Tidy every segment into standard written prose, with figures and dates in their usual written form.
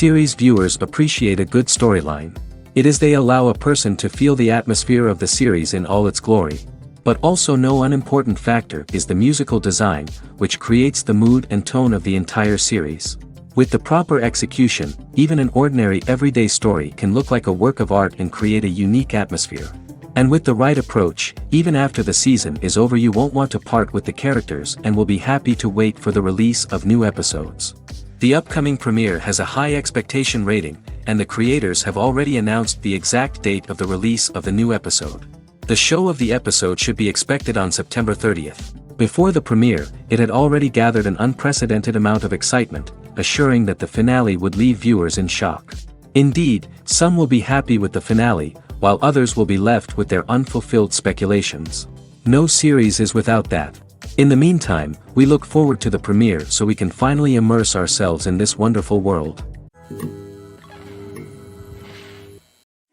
Series viewers appreciate a good storyline. It is they allow a person to feel the atmosphere of the series in all its glory. But also no unimportant factor is the musical design, which creates the mood and tone of the entire series. With the proper execution, even an ordinary everyday story can look like a work of art and create a unique atmosphere. And with the right approach, even after the season is over you won't want to part with the characters and will be happy to wait for the release of new episodes. The upcoming premiere has a high expectation rating, and the creators have already announced the exact date of the release of the new episode. The show of the episode should be expected on September 30th. Before the premiere, it had already gathered an unprecedented amount of excitement, assuring that the finale would leave viewers in shock. Indeed, some will be happy with the finale, while others will be left with their unfulfilled speculations. No series is without that. In the meantime, we look forward to the premiere so we can finally immerse ourselves in this wonderful world.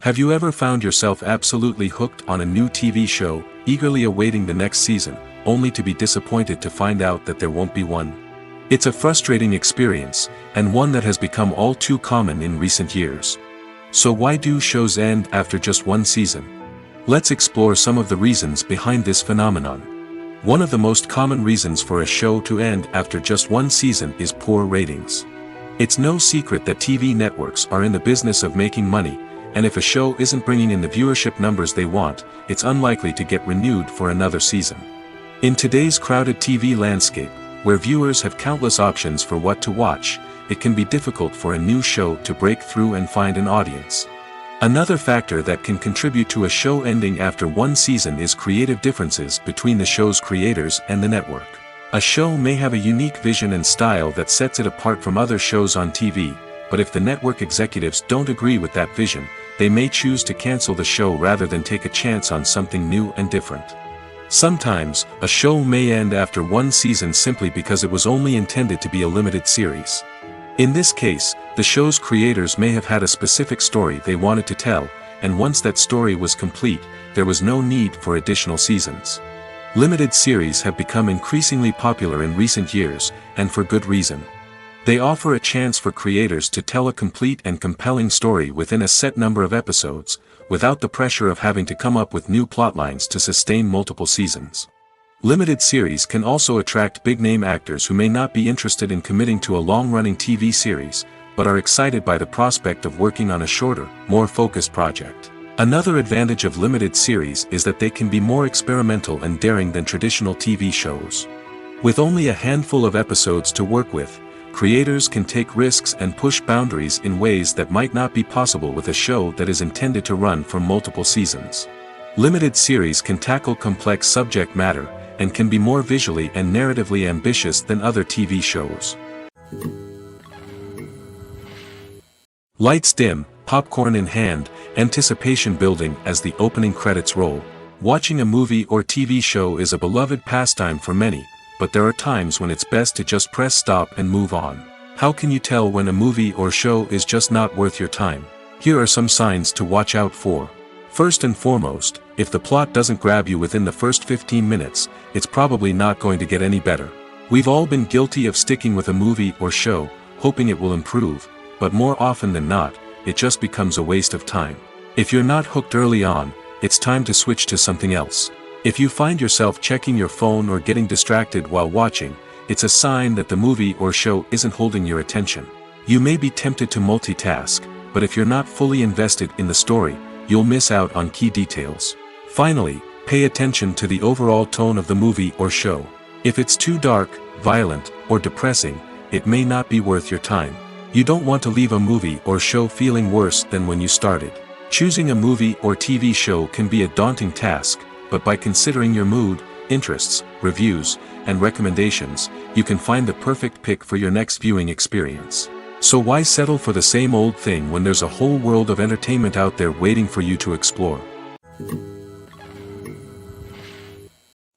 Have you ever found yourself absolutely hooked on a new TV show, eagerly awaiting the next season, only to be disappointed to find out that there won't be one? It's a frustrating experience, and one that has become all too common in recent years. So why do shows end after just one season? Let's explore some of the reasons behind this phenomenon. One of the most common reasons for a show to end after just one season is poor ratings. It's no secret that TV networks are in the business of making money, and if a show isn't bringing in the viewership numbers they want, it's unlikely to get renewed for another season. In today's crowded TV landscape, where viewers have countless options for what to watch, it can be difficult for a new show to break through and find an audience. Another factor that can contribute to a show ending after one season is creative differences between the show's creators and the network. A show may have a unique vision and style that sets it apart from other shows on TV, but if the network executives don't agree with that vision, they may choose to cancel the show rather than take a chance on something new and different. Sometimes, a show may end after one season simply because it was only intended to be a limited series. In this case, the show's creators may have had a specific story they wanted to tell, and once that story was complete, there was no need for additional seasons. Limited series have become increasingly popular in recent years, and for good reason. They offer a chance for creators to tell a complete and compelling story within a set number of episodes, without the pressure of having to come up with new plotlines to sustain multiple seasons. Limited series can also attract big-name actors who may not be interested in committing to a long-running TV series, but are excited by the prospect of working on a shorter, more focused project. Another advantage of limited series is that they can be more experimental and daring than traditional TV shows. With only a handful of episodes to work with, creators can take risks and push boundaries in ways that might not be possible with a show that is intended to run for multiple seasons. Limited series can tackle complex subject matter, and can be more visually and narratively ambitious than other TV shows. Lights dim, popcorn in hand, anticipation building as the opening credits roll. Watching a movie or TV show is a beloved pastime for many, but there are times when it's best to just press stop and move on. How can you tell when a movie or show is just not worth your time? Here are some signs to watch out for. First and foremost, if the plot doesn't grab you within the first 15 minutes, it's probably not going to get any better. We've all been guilty of sticking with a movie or show, hoping it will improve, but more often than not, it just becomes a waste of time. If you're not hooked early on, it's time to switch to something else. If you find yourself checking your phone or getting distracted while watching, it's a sign that the movie or show isn't holding your attention. You may be tempted to multitask, but if you're not fully invested in the story, you'll miss out on key details. Finally, pay attention to the overall tone of the movie or show. If it's too dark, violent, or depressing, it may not be worth your time. You don't want to leave a movie or show feeling worse than when you started. Choosing a movie or TV show can be a daunting task, but by considering your mood, interests, reviews, and recommendations, you can find the perfect pick for your next viewing experience. So why settle for the same old thing when there's a whole world of entertainment out there waiting for you to explore?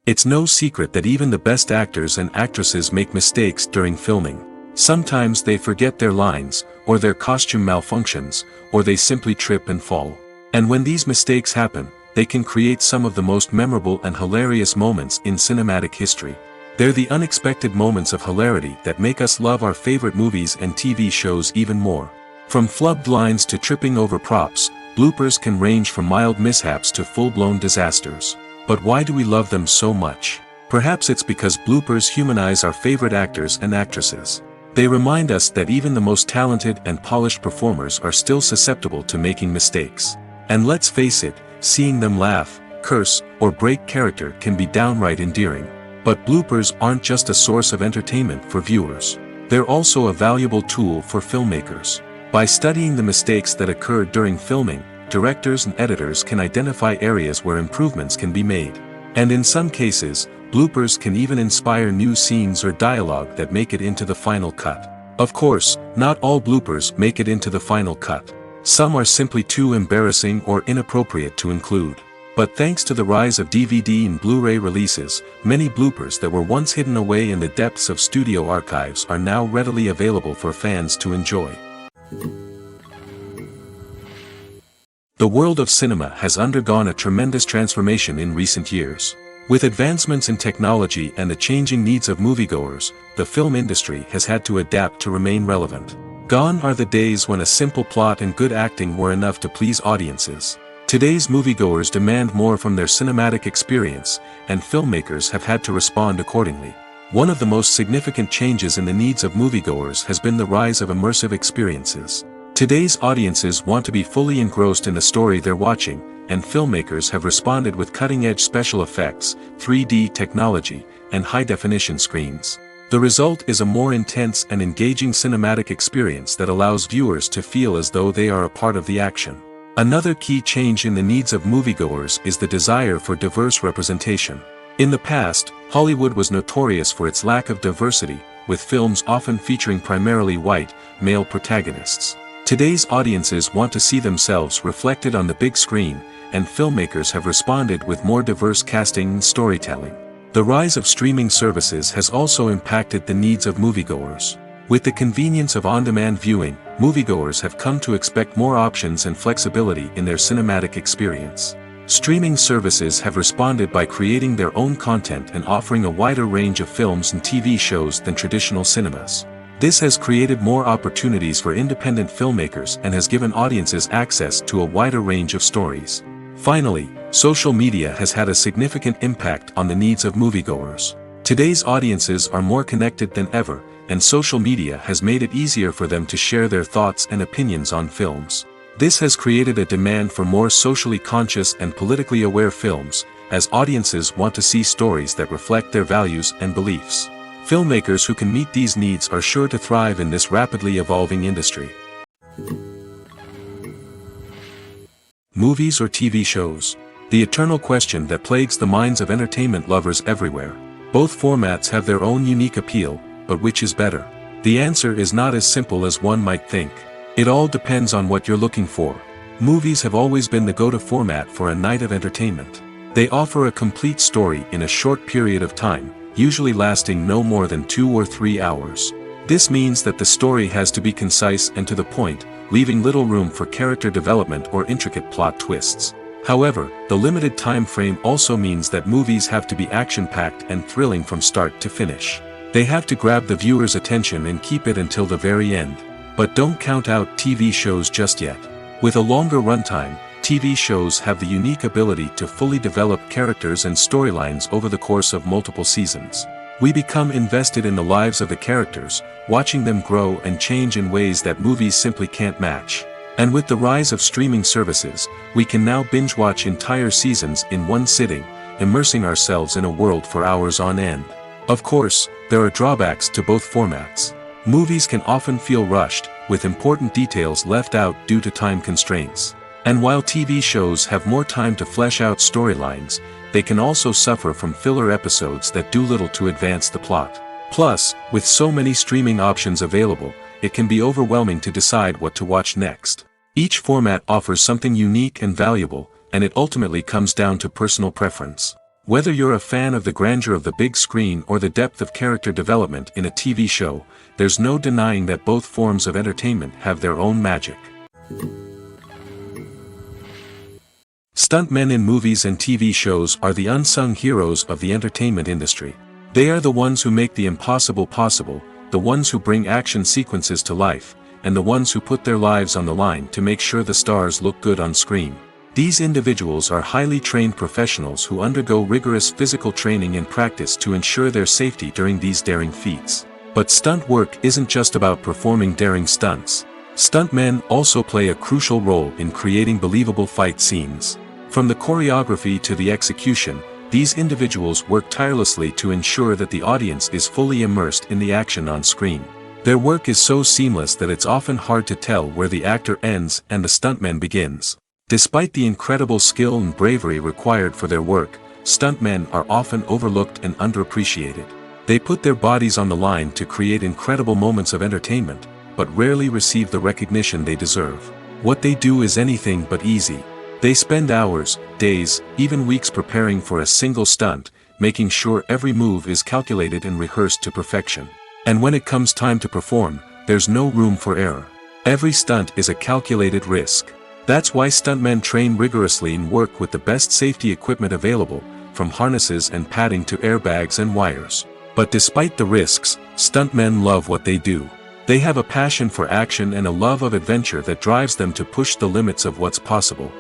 It's no secret that even the best actors and actresses make mistakes during filming. Sometimes they forget their lines, or their costume malfunctions, or they simply trip and fall. And when these mistakes happen, they can create some of the most memorable and hilarious moments in cinematic history. They're the unexpected moments of hilarity that make us love our favorite movies and TV shows even more. From flubbed lines to tripping over props, bloopers can range from mild mishaps to full-blown disasters. But why do we love them so much? Perhaps it's because bloopers humanize our favorite actors and actresses. They remind us that even the most talented and polished performers are still susceptible to making mistakes. And let's face it, seeing them laugh, curse, or break character can be downright endearing. But bloopers aren't just a source of entertainment for viewers. They're also a valuable tool for filmmakers. By studying the mistakes that occurred during filming, directors and editors can identify areas where improvements can be made. And in some cases, bloopers can even inspire new scenes or dialogue that make it into the final cut. Of course, not all bloopers make it into the final cut. Some are simply too embarrassing or inappropriate to include. But thanks to the rise of DVD and Blu-ray releases, many bloopers that were once hidden away in the depths of studio archives are now readily available for fans to enjoy. The world of cinema has undergone a tremendous transformation in recent years. With advancements in technology and the changing needs of moviegoers, the film industry has had to adapt to remain relevant. Gone are the days when a simple plot and good acting were enough to please audiences. Today's moviegoers demand more from their cinematic experience, and filmmakers have had to respond accordingly. One of the most significant changes in the needs of moviegoers has been the rise of immersive experiences. Today's audiences want to be fully engrossed in the story they're watching, and filmmakers have responded with cutting-edge special effects, 3D technology, and high-definition screens. The result is a more intense and engaging cinematic experience that allows viewers to feel as though they are a part of the action. Another key change in the needs of moviegoers is the desire for diverse representation. In the past, Hollywood was notorious for its lack of diversity, with films often featuring primarily white, male protagonists. Today's audiences want to see themselves reflected on the big screen, and filmmakers have responded with more diverse casting and storytelling. The rise of streaming services has also impacted the needs of moviegoers. With the convenience of on-demand viewing, moviegoers have come to expect more options and flexibility in their cinematic experience. Streaming services have responded by creating their own content and offering a wider range of films and TV shows than traditional cinemas. This has created more opportunities for independent filmmakers and has given audiences access to a wider range of stories. Finally, social media has had a significant impact on the needs of moviegoers. Today's audiences are more connected than ever, and social media has made it easier for them to share their thoughts and opinions on films. This has created a demand for more socially conscious and politically aware films, as audiences want to see stories that reflect their values and beliefs. Filmmakers who can meet these needs are sure to thrive in this rapidly evolving industry. Movies or TV shows? The eternal question that plagues the minds of entertainment lovers everywhere. Both formats have their own unique appeal, but which is better? The answer is not as simple as one might think. It all depends on what you're looking for. Movies have always been the go-to format for a night of entertainment. They offer a complete story in a short period of time, usually lasting no more than 2 or 3 hours. This means that the story has to be concise and to the point, leaving little room for character development or intricate plot twists. However, the limited time frame also means that movies have to be action-packed and thrilling from start to finish. They have to grab the viewer's attention and keep it until the very end. But don't count out TV shows just yet. With a longer runtime, TV shows have the unique ability to fully develop characters and storylines over the course of multiple seasons. We become invested in the lives of the characters, watching them grow and change in ways that movies simply can't match. And with the rise of streaming services, we can now binge-watch entire seasons in one sitting, immersing ourselves in a world for hours on end. Of course, there are drawbacks to both formats. Movies can often feel rushed, with important details left out due to time constraints. And while TV shows have more time to flesh out storylines, they can also suffer from filler episodes that do little to advance the plot. Plus, with so many streaming options available, it can be overwhelming to decide what to watch next. Each format offers something unique and valuable, and it ultimately comes down to personal preference. Whether you're a fan of the grandeur of the big screen or the depth of character development in a TV show, there's no denying that both forms of entertainment have their own magic. Stuntmen in movies and TV shows are the unsung heroes of the entertainment industry. They are the ones who make the impossible possible, the ones who bring action sequences to life, and the ones who put their lives on the line to make sure the stars look good on screen. These individuals are highly trained professionals who undergo rigorous physical training and practice to ensure their safety during these daring feats. But stunt work isn't just about performing daring stunts. Stuntmen also play a crucial role in creating believable fight scenes. From the choreography to the execution, these individuals work tirelessly to ensure that the audience is fully immersed in the action on screen. Their work is so seamless that it's often hard to tell where the actor ends and the stuntman begins. Despite the incredible skill and bravery required for their work, stuntmen are often overlooked and underappreciated. They put their bodies on the line to create incredible moments of entertainment, but rarely receive the recognition they deserve. What they do is anything but easy. They spend hours, days, even weeks preparing for a single stunt, making sure every move is calculated and rehearsed to perfection. And when it comes time to perform, there's no room for error. Every stunt is a calculated risk. That's why stuntmen train rigorously and work with the best safety equipment available, from harnesses and padding to airbags and wires. But despite the risks, stuntmen love what they do. They have a passion for action and a love of adventure that drives them to push the limits of what's possible.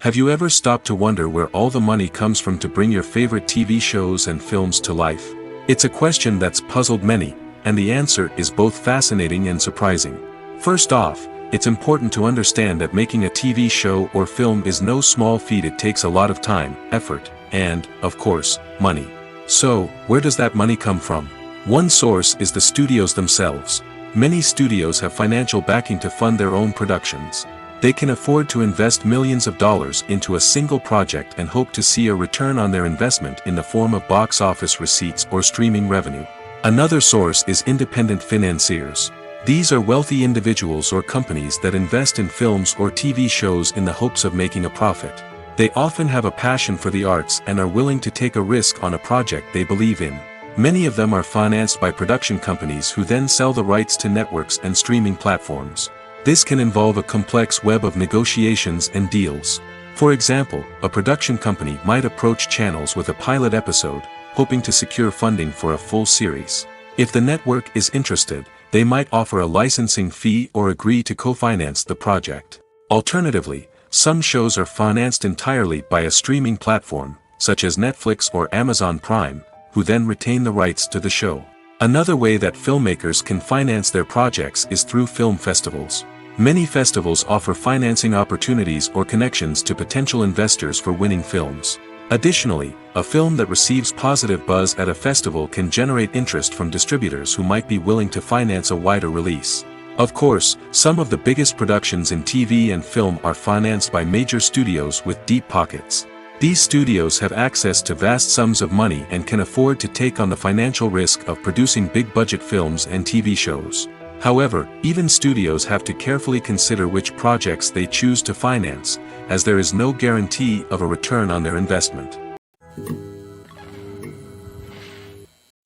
Have you ever stopped to wonder where all the money comes from to bring your favorite TV shows and films to life? It's a question that's puzzled many, and the answer is both fascinating and surprising. First off, it's important to understand that making a TV show or film is no small feat. It takes a lot of time, effort, and, of course, money. So, where does that money come from? One source is the studios themselves. Many studios have financial backing to fund their own productions. They can afford to invest millions of dollars into a single project and hope to see a return on their investment in the form of box office receipts or streaming revenue. Another source is independent financiers. These are wealthy individuals or companies that invest in films or TV shows in the hopes of making a profit. They often have a passion for the arts and are willing to take a risk on a project they believe in. Many of them are financed by production companies who then sell the rights to networks and streaming platforms. This can involve a complex web of negotiations and deals. For example, a production company might approach channels with a pilot episode, hoping to secure funding for a full series. If the network is interested, they might offer a licensing fee or agree to co-finance the project. Alternatively, some shows are financed entirely by a streaming platform, such as Netflix or Amazon Prime, who then retain the rights to the show. Another way that filmmakers can finance their projects is through film festivals. Many festivals offer financing opportunities or connections to potential investors for winning films. Additionally, a film that receives positive buzz at a festival can generate interest from distributors who might be willing to finance a wider release. Of course, some of the biggest productions in TV and film are financed by major studios with deep pockets. These studios have access to vast sums of money and can afford to take on the financial risk of producing big-budget films and TV shows. However, even studios have to carefully consider which projects they choose to finance, as there is no guarantee of a return on their investment.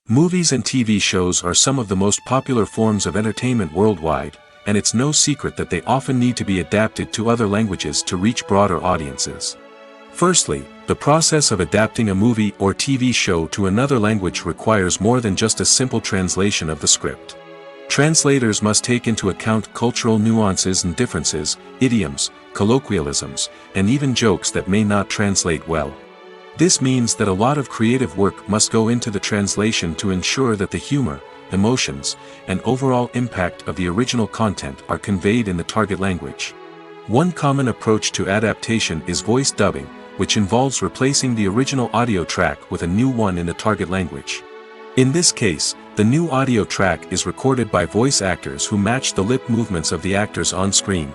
Movies and TV shows are some of the most popular forms of entertainment worldwide, and it's no secret that they often need to be adapted to other languages to reach broader audiences. Firstly, the process of adapting a movie or TV show to another language requires more than just a simple translation of the script. Translators must take into account cultural nuances and differences, idioms, colloquialisms, and even jokes that may not translate well. This means that a lot of creative work must go into the translation to ensure that the humor, emotions, and overall impact of the original content are conveyed in the target language. One common approach to adaptation is voice dubbing, which involves replacing the original audio track with a new one in the target language. In this case, the new audio track is recorded by voice actors who match the lip movements of the actors on screen.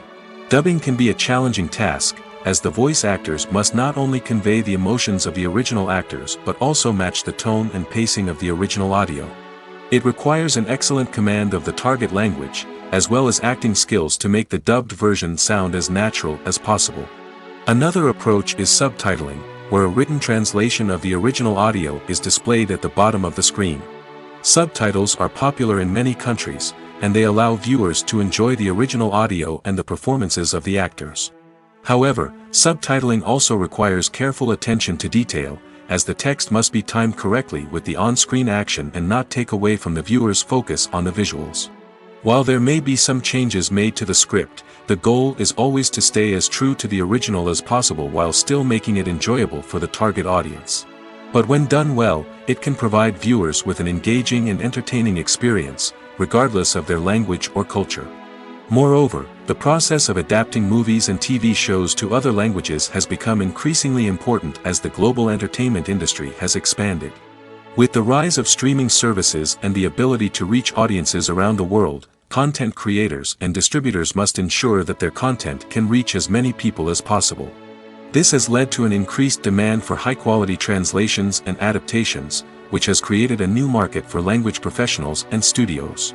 Dubbing can be a challenging task, as the voice actors must not only convey the emotions of the original actors but also match the tone and pacing of the original audio. It requires an excellent command of the target language, as well as acting skills to make the dubbed version sound as natural as possible. Another approach is subtitling, where a written translation of the original audio is displayed at the bottom of the screen. Subtitles are popular in many countries, and they allow viewers to enjoy the original audio and the performances of the actors. However, subtitling also requires careful attention to detail, as the text must be timed correctly with the on-screen action and not take away from the viewer's focus on the visuals. While there may be some changes made to the script, the goal is always to stay as true to the original as possible while still making it enjoyable for the target audience. But when done well, it can provide viewers with an engaging and entertaining experience, regardless of their language or culture. Moreover, the process of adapting movies and TV shows to other languages has become increasingly important as the global entertainment industry has expanded. With the rise of streaming services and the ability to reach audiences around the world, content creators and distributors must ensure that their content can reach as many people as possible. This has led to an increased demand for high-quality translations and adaptations, which has created a new market for language professionals and studios.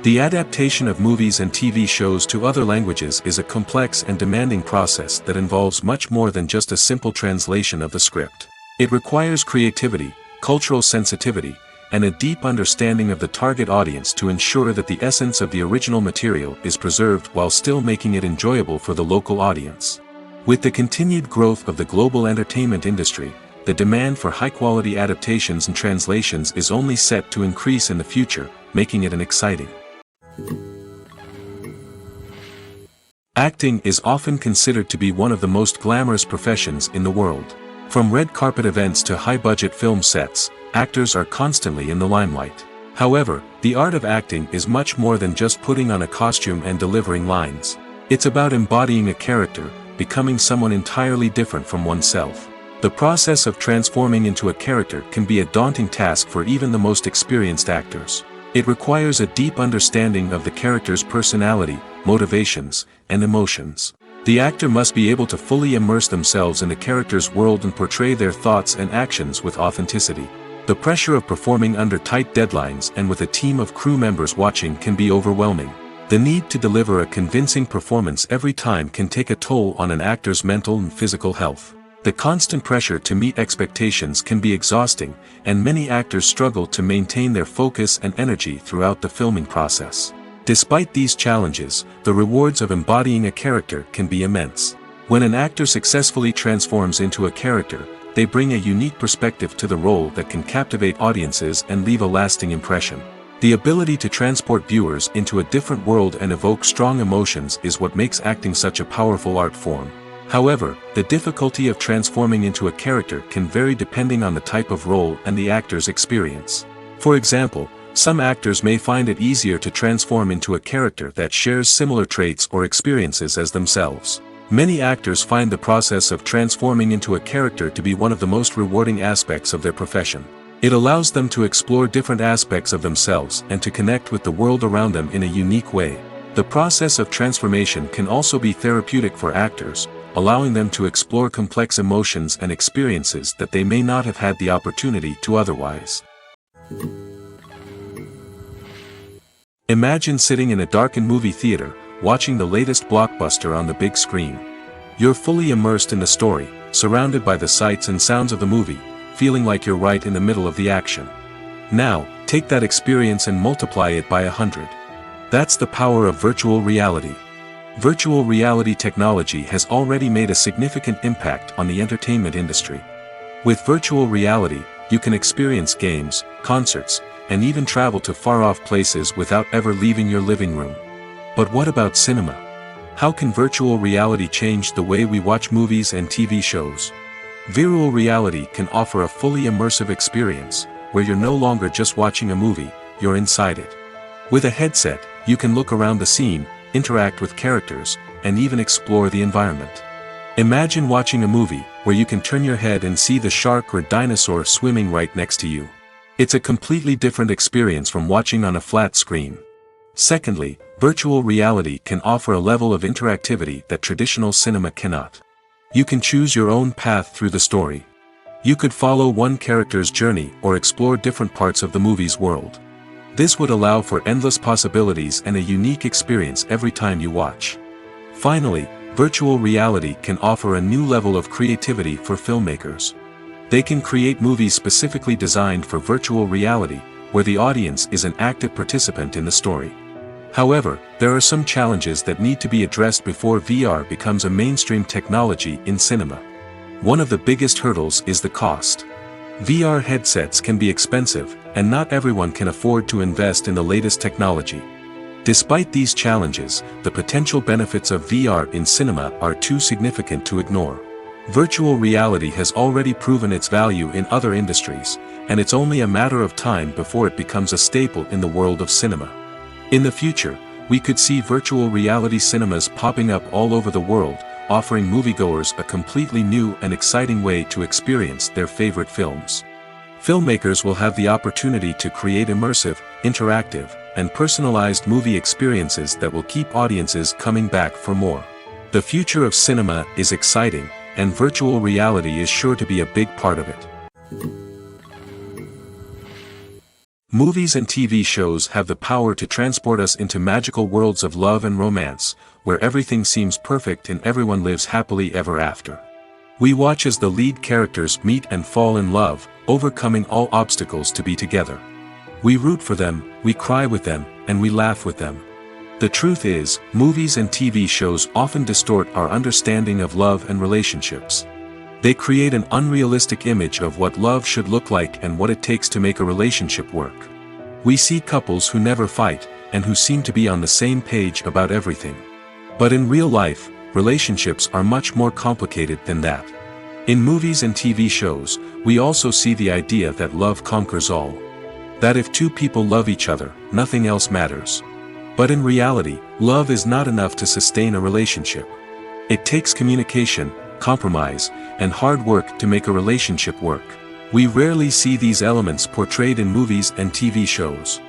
The adaptation of movies and TV shows to other languages is a complex and demanding process that involves much more than just a simple translation of the script. It requires creativity, cultural sensitivity, and a deep understanding of the target audience to ensure that the essence of the original material is preserved while still making it enjoyable for the local audience. With the continued growth of the global entertainment industry, the demand for high-quality adaptations and translations is only set to increase in the future, making it an exciting. Acting is often considered to be one of the most glamorous professions in the world. From red carpet events to high-budget film sets, actors are constantly in the limelight. However, the art of acting is much more than just putting on a costume and delivering lines. It's about embodying a character, becoming someone entirely different from oneself. The process of transforming into a character can be a daunting task for even the most experienced actors. It requires a deep understanding of the character's personality, motivations, and emotions. The actor must be able to fully immerse themselves in the character's world and portray their thoughts and actions with authenticity. The pressure of performing under tight deadlines and with a team of crew members watching can be overwhelming. The need to deliver a convincing performance every time can take a toll on an actor's mental and physical health. The constant pressure to meet expectations can be exhausting, and many actors struggle to maintain their focus and energy throughout the filming process. Despite these challenges, the rewards of embodying a character can be immense. When an actor successfully transforms into a character, they bring a unique perspective to the role that can captivate audiences and leave a lasting impression. The ability to transport viewers into a different world and evoke strong emotions is what makes acting such a powerful art form. However, the difficulty of transforming into a character can vary depending on the type of role and the actor's experience. For example, some actors may find it easier to transform into a character that shares similar traits or experiences as themselves. Many actors find the process of transforming into a character to be one of the most rewarding aspects of their profession. It allows them to explore different aspects of themselves and to connect with the world around them in a unique way. The process of transformation can also be therapeutic for actors, allowing them to explore complex emotions and experiences that they may not have had the opportunity to otherwise. Imagine sitting in a darkened movie theater, watching the latest blockbuster on the big screen. You're fully immersed in the story, surrounded by the sights and sounds of the movie, feeling like you're right in the middle of the action. Now, take that experience and multiply it by 100. That's the power of virtual reality. Virtual reality technology has already made a significant impact on the entertainment industry. With virtual reality, you can experience games, concerts, and even travel to far-off places without ever leaving your living room. But what about cinema? How can virtual reality change the way we watch movies and TV shows? Virtual reality can offer a fully immersive experience, where you're no longer just watching a movie, you're inside it. With a headset, you can look around the scene, interact with characters, and even explore the environment. Imagine watching a movie where you can turn your head and see the shark or dinosaur swimming right next to you. It's a completely different experience from watching on a flat screen. Secondly, virtual reality can offer a level of interactivity that traditional cinema cannot. You can choose your own path through the story. You could follow one character's journey or explore different parts of the movie's world. This would allow for endless possibilities and a unique experience every time you watch. Finally, virtual reality can offer a new level of creativity for filmmakers. They can create movies specifically designed for virtual reality, where the audience is an active participant in the story. However, there are some challenges that need to be addressed before VR becomes a mainstream technology in cinema. One of the biggest hurdles is the cost. VR headsets can be expensive, and not everyone can afford to invest in the latest technology. Despite these challenges, the potential benefits of VR in cinema are too significant to ignore. Virtual reality has already proven its value in other industries, and it's only a matter of time before it becomes a staple in the world of cinema. In the future, we could see virtual reality cinemas popping up all over the world, offering moviegoers a completely new and exciting way to experience their favorite films. Filmmakers will have the opportunity to create immersive, interactive, and personalized movie experiences that will keep audiences coming back for more. The future of cinema is exciting, and virtual reality is sure to be a big part of it. Movies and TV shows have the power to transport us into magical worlds of love and romance, where everything seems perfect and everyone lives happily ever after. We watch as the lead characters meet and fall in love, overcoming all obstacles to be together. We root for them, we cry with them, and we laugh with them. The truth is, movies and TV shows often distort our understanding of love and relationships. They create an unrealistic image of what love should look like and what it takes to make a relationship work. We see couples who never fight, and who seem to be on the same page about everything. But in real life, relationships are much more complicated than that. In movies and TV shows, we also see the idea that love conquers all. That if two people love each other, nothing else matters. But in reality, love is not enough to sustain a relationship. It takes communication, compromise, and hard work to make a relationship work. We rarely see these elements portrayed in movies and TV shows.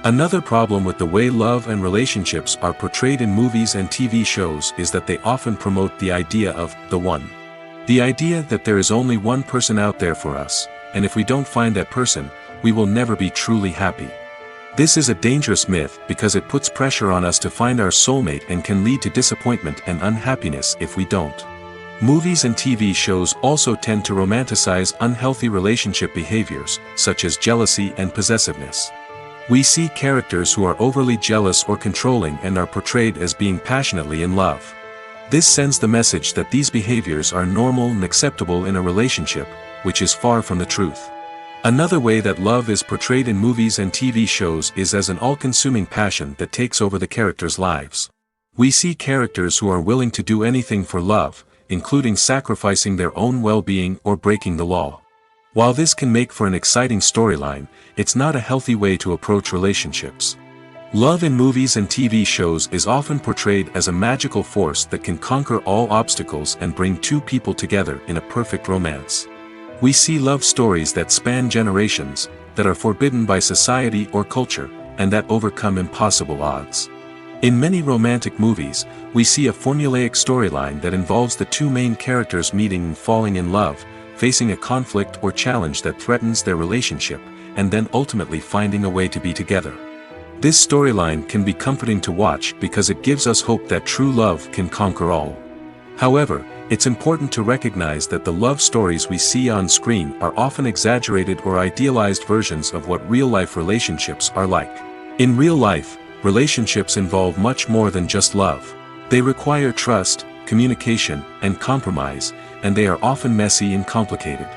Another problem with the way love and relationships are portrayed in movies and TV shows is that they often promote the idea of the one. The idea that there is only one person out there for us, and if we don't find that person, we will never be truly happy. This is a dangerous myth because it puts pressure on us to find our soulmate and can lead to disappointment and unhappiness if we don't. Movies and TV shows also tend to romanticize unhealthy relationship behaviors, such as jealousy and possessiveness. We see characters who are overly jealous or controlling and are portrayed as being passionately in love. This sends the message that these behaviors are normal and acceptable in a relationship, which is far from the truth. Another way that love is portrayed in movies and TV shows is as an all-consuming passion that takes over the characters' lives. We see characters who are willing to do anything for love, including sacrificing their own well-being or breaking the law. While this can make for an exciting storyline, it's not a healthy way to approach relationships. Love in movies and TV shows is often portrayed as a magical force that can conquer all obstacles and bring two people together in a perfect romance. We see love stories that span generations, that are forbidden by society or culture, and that overcome impossible odds. In many romantic movies, we see a formulaic storyline that involves the two main characters meeting and falling in love, facing a conflict or challenge that threatens their relationship, and then ultimately finding a way to be together. This storyline can be comforting to watch because it gives us hope that true love can conquer all. However, it's important to recognize that the love stories we see on screen are often exaggerated or idealized versions of what real-life relationships are like. In real life, relationships involve much more than just love. They require trust, communication, and compromise, and they are often messy and complicated.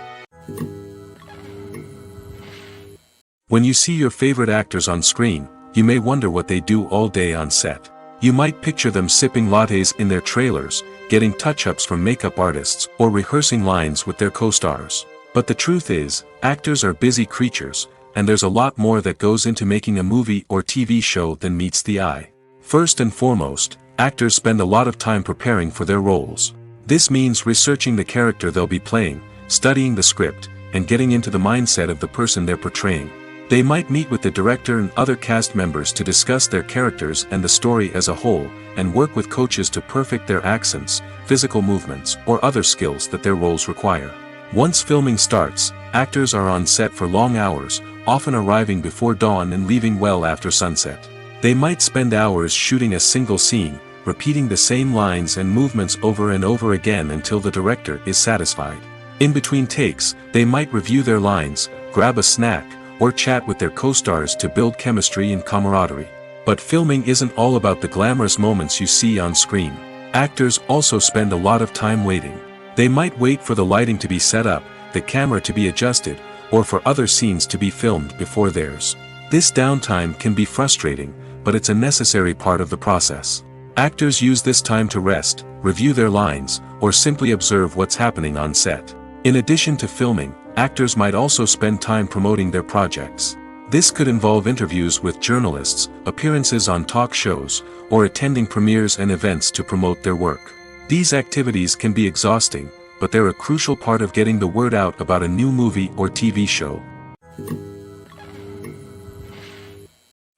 When you see your favorite actors on screen, you may wonder what they do all day on set. You might picture them sipping lattes in their trailers, getting touch-ups from makeup artists, or rehearsing lines with their co-stars. But the truth is, actors are busy creatures, and there's a lot more that goes into making a movie or TV show than meets the eye. First and foremost, actors spend a lot of time preparing for their roles. This means researching the character they'll be playing, studying the script, and getting into the mindset of the person they're portraying. They might meet with the director and other cast members to discuss their characters and the story as a whole, and work with coaches to perfect their accents, physical movements, or other skills that their roles require. Once filming starts, actors are on set for long hours, often arriving before dawn and leaving well after sunset. They might spend hours shooting a single scene, repeating the same lines and movements over and over again until the director is satisfied. In between takes, they might review their lines, grab a snack, or chat with their co-stars to build chemistry and camaraderie. But filming isn't all about the glamorous moments you see on screen. Actors also spend a lot of time waiting. They might wait for the lighting to be set up, the camera to be adjusted, or for other scenes to be filmed before theirs. This downtime can be frustrating, but it's a necessary part of the process. Actors use this time to rest, review their lines, or simply observe what's happening on set. In addition to filming, actors might also spend time promoting their projects. This could involve interviews with journalists, appearances on talk shows, or attending premieres and events to promote their work. These activities can be exhausting, but they're a crucial part of getting the word out about a new movie or TV show.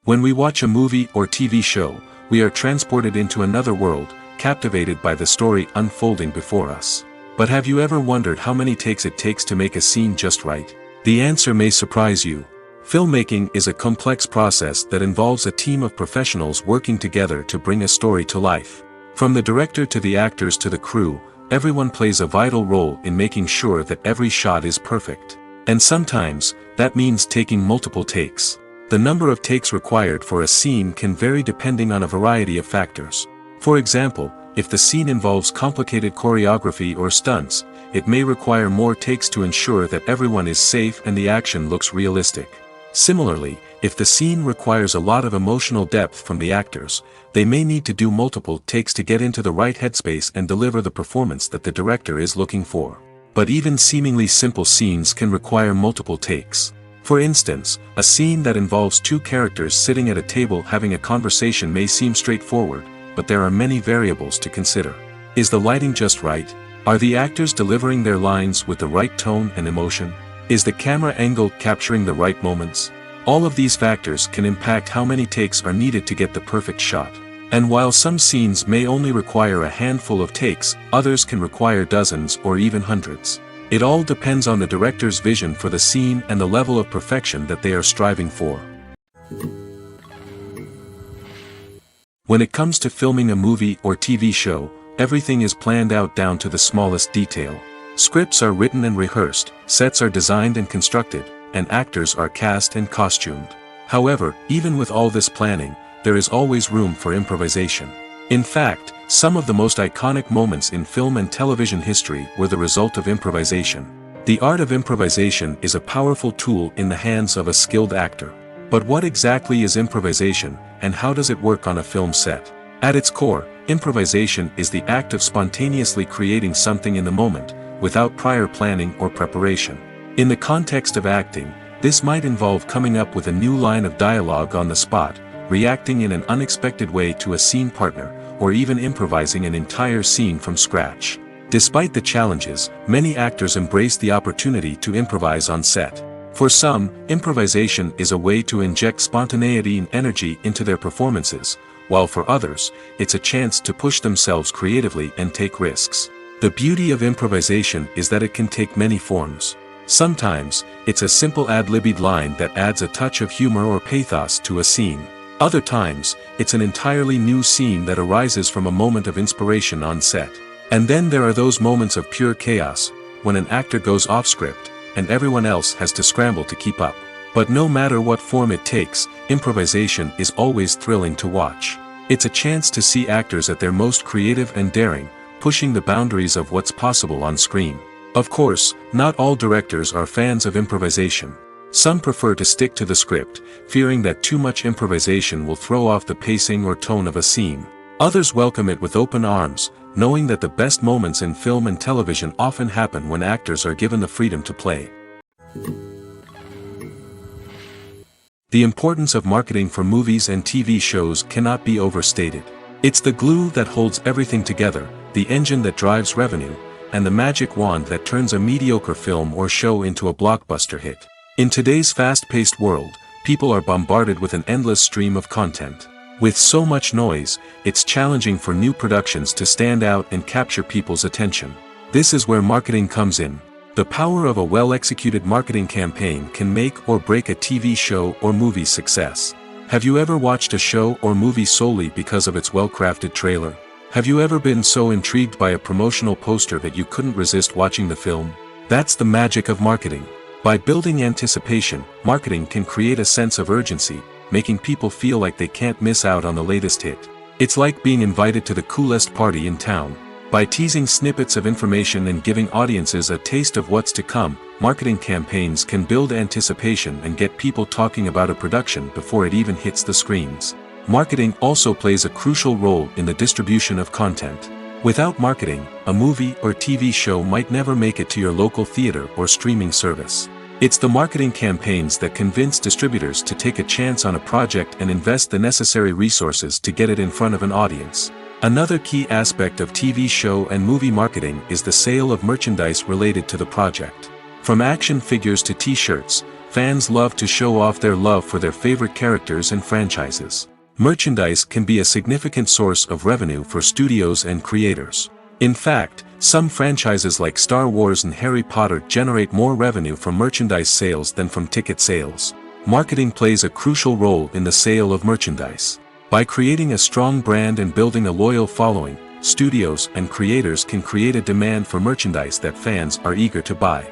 When we watch a movie or TV show, we are transported into another world, captivated by the story unfolding before us. But have you ever wondered how many takes it takes to make a scene just right? The answer may surprise you. Filmmaking is a complex process that involves a team of professionals working together to bring a story to life. From the director to the actors to the crew, everyone plays a vital role in making sure that every shot is perfect. And sometimes, that means taking multiple takes. The number of takes required for a scene can vary depending on a variety of factors. For example, if the scene involves complicated choreography or stunts, it may require more takes to ensure that everyone is safe and the action looks realistic. Similarly, if the scene requires a lot of emotional depth from the actors, they may need to do multiple takes to get into the right headspace and deliver the performance that the director is looking for. But even seemingly simple scenes can require multiple takes. For instance, a scene that involves two characters sitting at a table having a conversation may seem straightforward, but there are many variables to consider. Is the lighting just right? Are the actors delivering their lines with the right tone and emotion? Is the camera angle capturing the right moments? All of these factors can impact how many takes are needed to get the perfect shot. And while some scenes may only require a handful of takes, others can require dozens or even hundreds. It all depends on the director's vision for the scene and the level of perfection that they are striving for. When it comes to filming a movie or TV show, everything is planned out down to the smallest detail. Scripts are written and rehearsed, sets are designed and constructed, and actors are cast and costumed. However, even with all this planning, there is always room for improvisation. In fact, some of the most iconic moments in film and television history were the result of improvisation. The art of improvisation is a powerful tool in the hands of a skilled actor. But what exactly is improvisation, and how does it work on a film set? At its core, improvisation is the act of spontaneously creating something in the moment, without prior planning or preparation. In the context of acting, this might involve coming up with a new line of dialogue on the spot, reacting in an unexpected way to a scene partner, or even improvising an entire scene from scratch. Despite the challenges, many actors embrace the opportunity to improvise on set. For some, improvisation is a way to inject spontaneity and energy into their performances, while for others, it's a chance to push themselves creatively and take risks. The beauty of improvisation is that it can take many forms. Sometimes, it's a simple ad-libbed line that adds a touch of humor or pathos to a scene. Other times, it's an entirely new scene that arises from a moment of inspiration on set. And then there are those moments of pure chaos, when an actor goes off script, and everyone else has to scramble to keep up. But no matter what form it takes, improvisation is always thrilling to watch. It's a chance to see actors at their most creative and daring, pushing the boundaries of what's possible on screen. Of course, not all directors are fans of improvisation. Some prefer to stick to the script, fearing that too much improvisation will throw off the pacing or tone of a scene. Others welcome it with open arms, knowing that the best moments in film and television often happen when actors are given the freedom to play. The importance of marketing for movies and TV shows cannot be overstated. It's the glue that holds everything together, the engine that drives revenue, and the magic wand that turns a mediocre film or show into a blockbuster hit. In today's fast-paced world, people are bombarded with an endless stream of content. With so much noise, it's challenging for new productions to stand out and capture people's attention. This is where marketing comes in. The power of a well-executed marketing campaign can make or break a TV show or movie's success. Have you ever watched a show or movie solely because of its well-crafted trailer? Have you ever been so intrigued by a promotional poster that you couldn't resist watching the film? That's the magic of marketing. By building anticipation, marketing can create a sense of urgency, making people feel like they can't miss out on the latest hit. It's like being invited to the coolest party in town. By teasing snippets of information and giving audiences a taste of what's to come, marketing campaigns can build anticipation and get people talking about a production before it even hits the screens. Marketing also plays a crucial role in the distribution of content. Without marketing, a movie or TV show might never make it to your local theater or streaming service. It's the marketing campaigns that convince distributors to take a chance on a project and invest the necessary resources to get it in front of an audience. Another key aspect of TV show and movie marketing is the sale of merchandise related to the project. From action figures to t-shirts, fans love to show off their love for their favorite characters and franchises. Merchandise can be a significant source of revenue for studios and creators. In fact, some franchises like Star Wars and Harry Potter generate more revenue from merchandise sales than from ticket sales. Marketing plays a crucial role in the sale of merchandise. By creating a strong brand and building a loyal following, studios and creators can create a demand for merchandise that fans are eager to buy.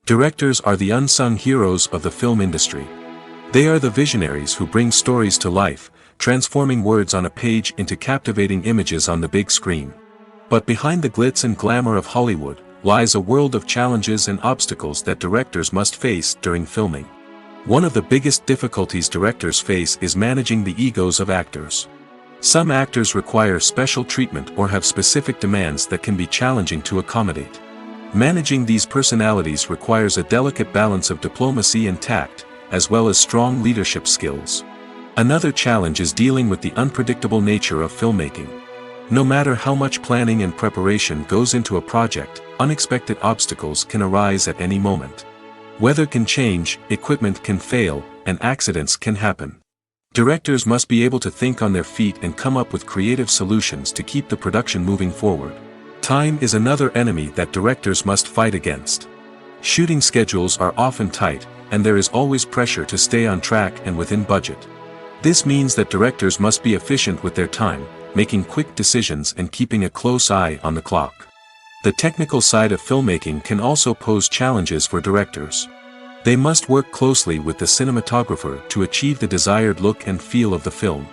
Directors are the unsung heroes of the film industry. They are the visionaries who bring stories to life, transforming words on a page into captivating images on the big screen. But behind the glitz and glamour of Hollywood lies a world of challenges and obstacles that directors must face during filming. One of the biggest difficulties directors face is managing the egos of actors. Some actors require special treatment or have specific demands that can be challenging to accommodate. Managing these personalities requires a delicate balance of diplomacy and tact, as well as strong leadership skills. Another challenge is dealing with the unpredictable nature of filmmaking. No matter how much planning and preparation goes into a project, unexpected obstacles can arise at any moment. Weather can change, equipment can fail, and accidents can happen. Directors must be able to think on their feet and come up with creative solutions to keep the production moving forward. Time is another enemy that directors must fight against. Shooting schedules are often tight, and there is always pressure to stay on track and within budget. This means that directors must be efficient with their time, making quick decisions and keeping a close eye on the clock. The technical side of filmmaking can also pose challenges for directors. They must work closely with the cinematographer to achieve the desired look and feel of the film.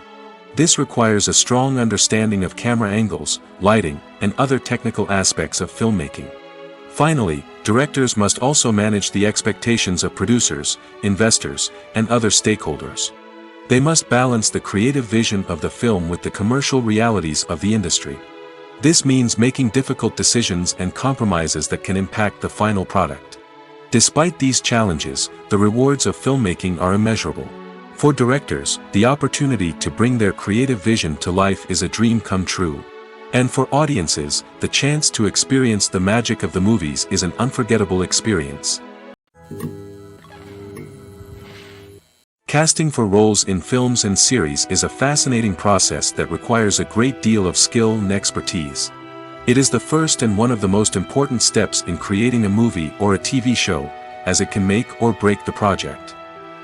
This requires a strong understanding of camera angles, lighting, and other technical aspects of filmmaking. Finally, directors must also manage the expectations of producers, investors, and other stakeholders. They must balance the creative vision of the film with the commercial realities of the industry. This means making difficult decisions and compromises that can impact the final product. Despite these challenges, the rewards of filmmaking are immeasurable. For directors, the opportunity to bring their creative vision to life is a dream come true. And for audiences, the chance to experience the magic of the movies is an unforgettable experience. Casting for roles in films and series is a fascinating process that requires a great deal of skill and expertise. It is the first and one of the most important steps in creating a movie or a TV show, as it can make or break the project.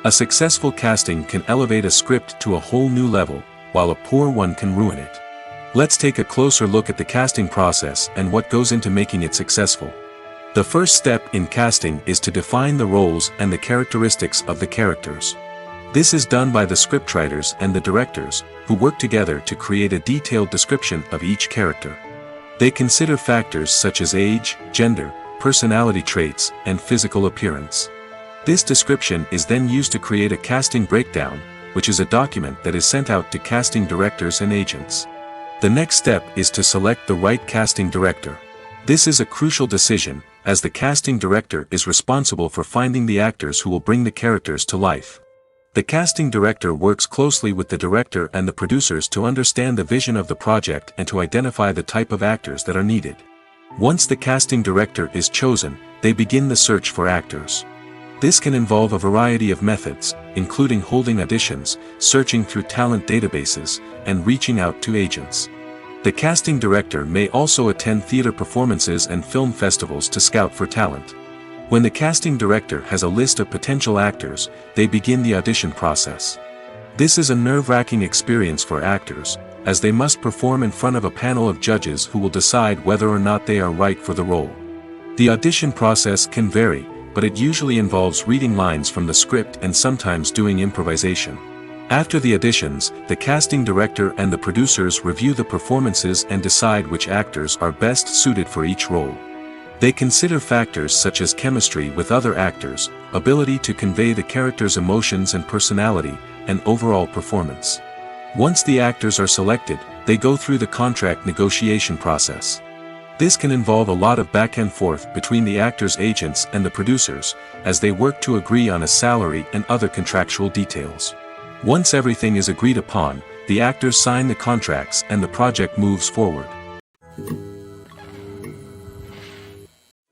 A successful casting can elevate a script to a whole new level, while a poor one can ruin it. Let's take a closer look at the casting process and what goes into making it successful. The first step in casting is to define the roles and the characteristics of the characters. This is done by the scriptwriters and the directors, who work together to create a detailed description of each character. They consider factors such as age, gender, personality traits, and physical appearance. This description is then used to create a casting breakdown, which is a document that is sent out to casting directors and agents. The next step is to select the right casting director. This is a crucial decision, as the casting director is responsible for finding the actors who will bring the characters to life. The casting director works closely with the director and the producers to understand the vision of the project and to identify the type of actors that are needed. Once the casting director is chosen, they begin the search for actors. This can involve a variety of methods, including holding auditions, searching through talent databases, and reaching out to agents. The casting director may also attend theater performances and film festivals to scout for talent. When the casting director has a list of potential actors, they begin the audition process. This is a nerve-wracking experience for actors, as they must perform in front of a panel of judges who will decide whether or not they are right for the role. The audition process can vary, but it usually involves reading lines from the script and sometimes doing improvisation. After the auditions, the casting director and the producers review the performances and decide which actors are best suited for each role. They consider factors such as chemistry with other actors, ability to convey the character's emotions and personality, and overall performance. Once the actors are selected, they go through the contract negotiation process. This can involve a lot of back and forth between the actors' agents and the producers, as they work to agree on a salary and other contractual details. Once everything is agreed upon, the actors sign the contracts and the project moves forward.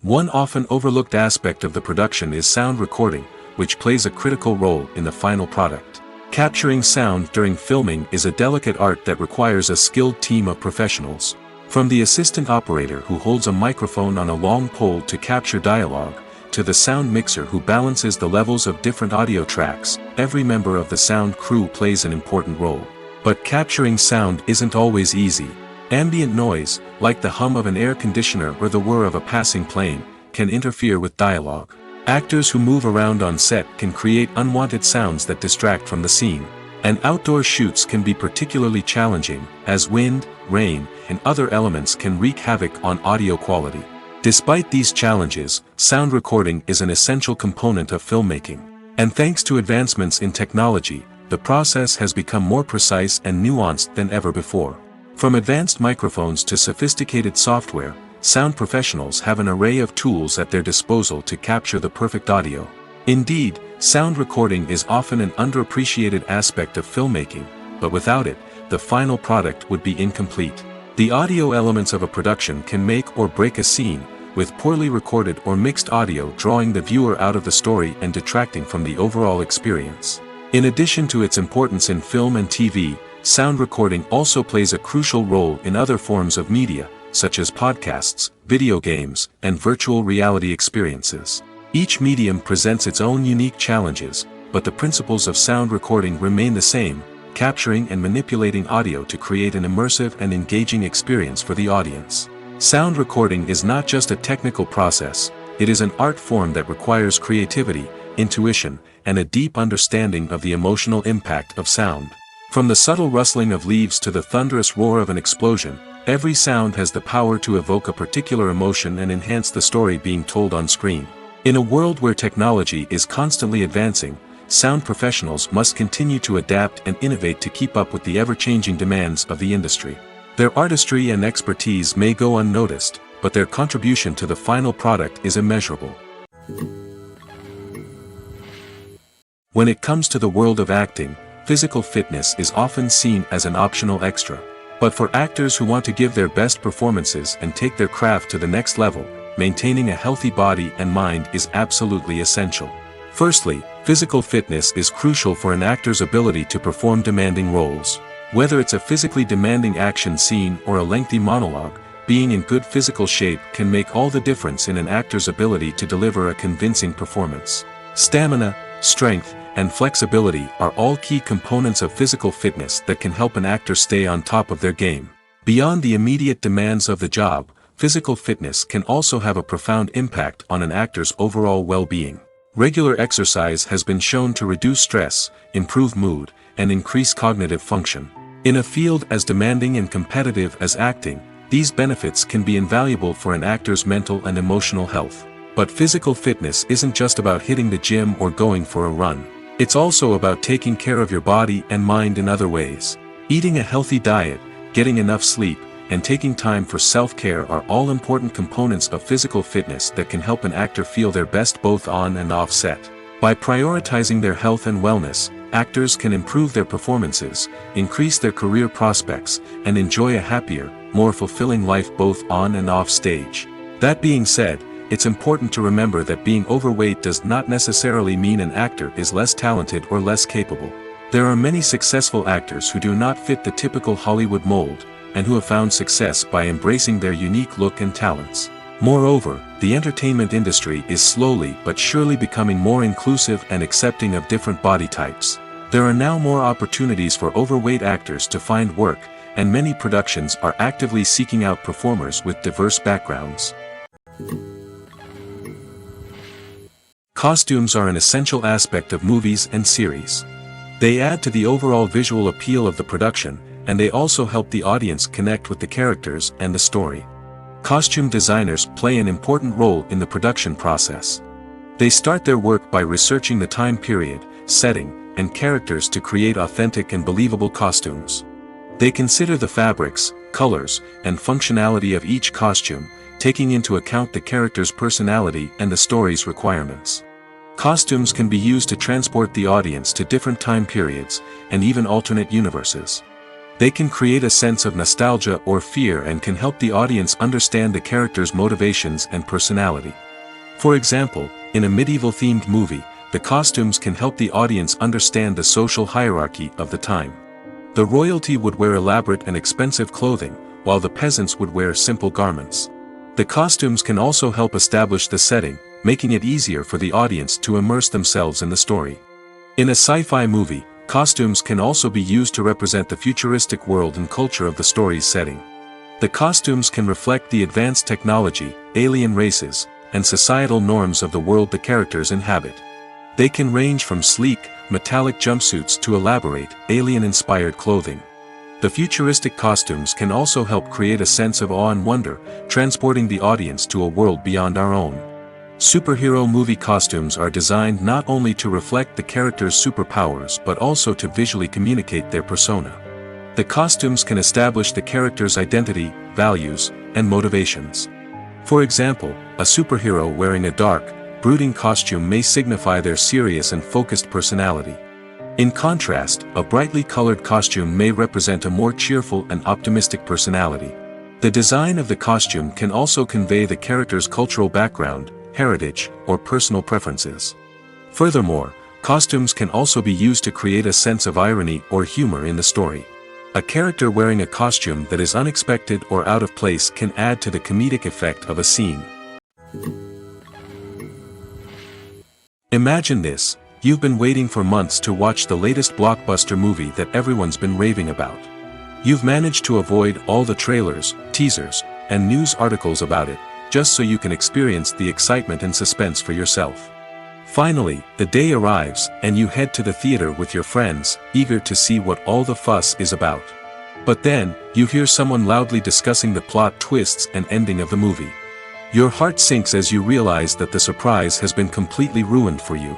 One often overlooked aspect of the production is sound recording, which plays a critical role in the final product. Capturing sound during filming is a delicate art that requires a skilled team of professionals. From the assistant operator who holds a microphone on a long pole to capture dialogue, to the sound mixer who balances the levels of different audio tracks, every member of the sound crew plays an important role. But capturing sound isn't always easy. Ambient noise, like the hum of an air conditioner or the whir of a passing plane, can interfere with dialogue. Actors who move around on set can create unwanted sounds that distract from the scene. And outdoor shoots can be particularly challenging, as wind, rain, and other elements can wreak havoc on audio quality. Despite these challenges, sound recording is an essential component of filmmaking. And thanks to advancements in technology, the process has become more precise and nuanced than ever before. From advanced microphones to sophisticated software, sound professionals have an array of tools at their disposal to capture the perfect audio. Indeed, sound recording is often an underappreciated aspect of filmmaking, but without it, the final product would be incomplete. The audio elements of a production can make or break a scene, with poorly recorded or mixed audio drawing the viewer out of the story and detracting from the overall experience. In addition to its importance in film and TV, sound recording also plays a crucial role in other forms of media, such as podcasts, video games, and virtual reality experiences. Each medium presents its own unique challenges, but the principles of sound recording remain the same, capturing and manipulating audio to create an immersive and engaging experience for the audience. Sound recording is not just a technical process, it is an art form that requires creativity, intuition, and a deep understanding of the emotional impact of sound. From the subtle rustling of leaves to the thunderous roar of an explosion, every sound has the power to evoke a particular emotion and enhance the story being told on screen. In a world where technology is constantly advancing, sound professionals must continue to adapt and innovate to keep up with the ever-changing demands of the industry. Their artistry and expertise may go unnoticed, but their contribution to the final product is immeasurable. When it comes to the world of acting, physical fitness is often seen as an optional extra. But for actors who want to give their best performances and take their craft to the next level, maintaining a healthy body and mind is absolutely essential. Firstly, physical fitness is crucial for an actor's ability to perform demanding roles. Whether it's a physically demanding action scene or a lengthy monologue, being in good physical shape can make all the difference in an actor's ability to deliver a convincing performance. Stamina, strength, and flexibility are all key components of physical fitness that can help an actor stay on top of their game. Beyond the immediate demands of the job, physical fitness can also have a profound impact on an actor's overall well-being. Regular exercise has been shown to reduce stress, improve mood, and increase cognitive function. In a field as demanding and competitive as acting, these benefits can be invaluable for an actor's mental and emotional health. But physical fitness isn't just about hitting the gym or going for a run. It's also about taking care of your body and mind in other ways. Eating a healthy diet, getting enough sleep, and taking time for self-care are all important components of physical fitness that can help an actor feel their best both on and off set. By prioritizing their health and wellness, actors can improve their performances, increase their career prospects, and enjoy a happier, more fulfilling life both on and off stage. That being said, it's important to remember that being overweight does not necessarily mean an actor is less talented or less capable. There are many successful actors who do not fit the typical Hollywood mold, and who have found success by embracing their unique look and talents. Moreover, the entertainment industry is slowly but surely becoming more inclusive and accepting of different body types. There are now more opportunities for overweight actors to find work, and many productions are actively seeking out performers with diverse backgrounds. Costumes are an essential aspect of movies and series. They add to the overall visual appeal of the production, and they also help the audience connect with the characters and the story. Costume designers play an important role in the production process. They start their work by researching the time period, setting, and characters to create authentic and believable costumes. They consider the fabrics, colors, and functionality of each costume, taking into account the character's personality and the story's requirements. Costumes can be used to transport the audience to different time periods, and even alternate universes. They can create a sense of nostalgia or fear and can help the audience understand the character's motivations and personality. For example, in a medieval-themed movie, the costumes can help the audience understand the social hierarchy of the time. The royalty would wear elaborate and expensive clothing, while the peasants would wear simple garments. The costumes can also help establish the setting, making it easier for the audience to immerse themselves in the story. In a sci-fi movie, costumes can also be used to represent the futuristic world and culture of the story's setting. The costumes can reflect the advanced technology, alien races, and societal norms of the world the characters inhabit. They can range from sleek, metallic jumpsuits to elaborate, alien-inspired clothing. The futuristic costumes can also help create a sense of awe and wonder, transporting the audience to a world beyond our own. Superhero movie costumes are designed not only to reflect the character's superpowers but also to visually communicate their persona. The costumes can establish the character's identity, values, and motivations. For example, a superhero wearing a dark, brooding costume may signify their serious and focused personality. In contrast, a brightly colored costume may represent a more cheerful and optimistic personality. The design of the costume can also convey the character's cultural background, heritage, or personal preferences. Furthermore, costumes can also be used to create a sense of irony or humor in the story. A character wearing a costume that is unexpected or out of place can add to the comedic effect of a scene. Imagine this: you've been waiting for months to watch the latest blockbuster movie that everyone's been raving about. You've managed to avoid all the trailers, teasers, and news articles about it, just so you can experience the excitement and suspense for yourself. Finally, the day arrives, and you head to the theater with your friends, eager to see what all the fuss is about. But then, you hear someone loudly discussing the plot twists and ending of the movie. Your heart sinks as you realize that the surprise has been completely ruined for you.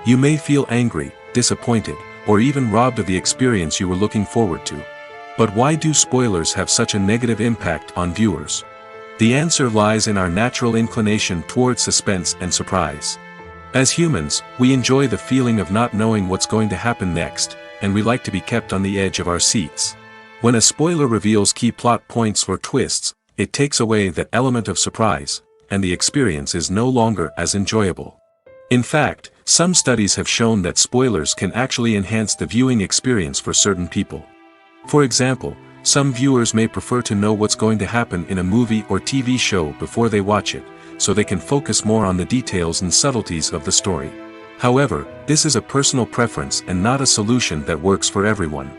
You may feel angry, disappointed, or even robbed of the experience you were looking forward to. But why do spoilers have such a negative impact on viewers? The answer lies in our natural inclination towards suspense and surprise. As humans, we enjoy the feeling of not knowing what's going to happen next, and we like to be kept on the edge of our seats. When a spoiler reveals key plot points or twists, it takes away that element of surprise, and the experience is no longer as enjoyable. In fact, some studies have shown that spoilers can actually enhance the viewing experience for certain people. For example, some viewers may prefer to know what's going to happen in a movie or TV show before they watch it, so they can focus more on the details and subtleties of the story. However, this is a personal preference and not a solution that works for everyone.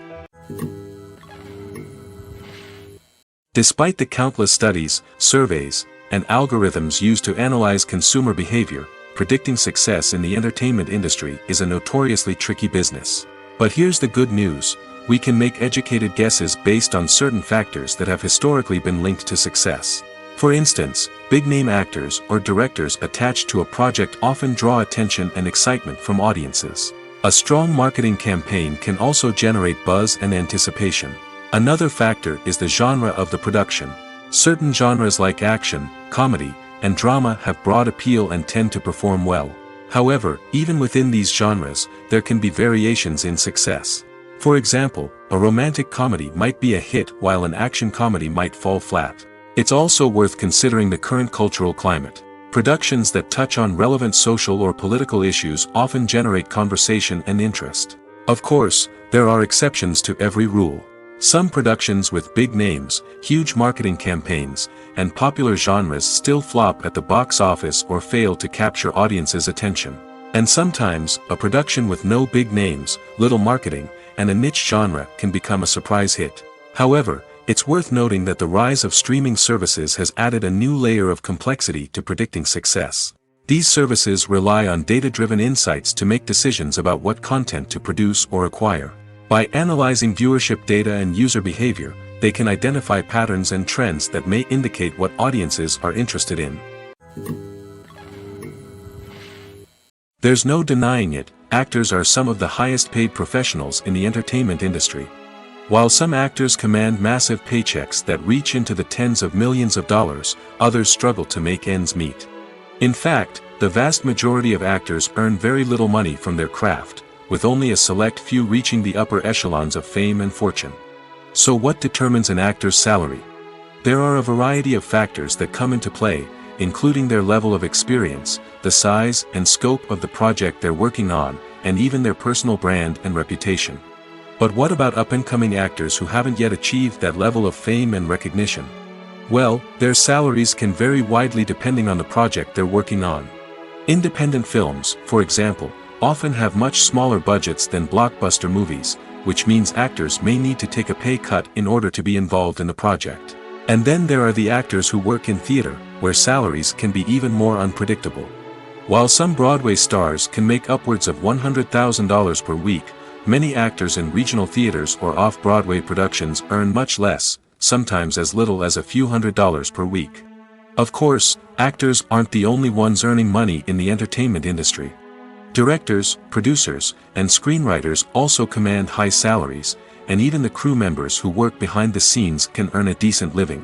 Despite the countless studies, surveys, and algorithms used to analyze consumer behavior, predicting success in the entertainment industry is a notoriously tricky business. But here's the good news: we can make educated guesses based on certain factors that have historically been linked to success. For instance, big-name actors or directors attached to a project often draw attention and excitement from audiences. A strong marketing campaign can also generate buzz and anticipation. Another factor is the genre of the production. Certain genres like action, comedy, and drama have broad appeal and tend to perform well. However, even within these genres, there can be variations in success. For example, a romantic comedy might be a hit while an action comedy might fall flat. It's also worth considering the current cultural climate. Productions that touch on relevant social or political issues often generate conversation and interest. Of course, there are exceptions to every rule. Some productions with big names, huge marketing campaigns, and popular genres still flop at the box office or fail to capture audiences' attention. And sometimes, a production with no big names, little marketing, and a niche genre can become a surprise hit. However, it's worth noting that the rise of streaming services has added a new layer of complexity to predicting success. These services rely on data-driven insights to make decisions about what content to produce or acquire. By analyzing viewership data and user behavior, they can identify patterns and trends that may indicate what audiences are interested in. There's no denying it, actors are some of the highest paid professionals in the entertainment industry. While some actors command massive paychecks that reach into the tens of millions of dollars, others struggle to make ends meet. In fact, the vast majority of actors earn very little money from their craft, with only a select few reaching the upper echelons of fame and fortune. So what determines an actor's salary? There are a variety of factors that come into play, including their level of experience, the size and scope of the project they're working on, and even their personal brand and reputation. But what about up-and-coming actors who haven't yet achieved that level of fame and recognition? Well, their salaries can vary widely depending on the project they're working on. Independent films, for example, often have much smaller budgets than blockbuster movies, which means actors may need to take a pay cut in order to be involved in the project. And then there are the actors who work in theater, where salaries can be even more unpredictable. While some Broadway stars can make upwards of $100,000 per week, many actors in regional theaters or off-Broadway productions earn much less, sometimes as little as a few $100s per week. Of course, actors aren't the only ones earning money in the entertainment industry. Directors, producers, and screenwriters also command high salaries, and even the crew members who work behind the scenes can earn a decent living.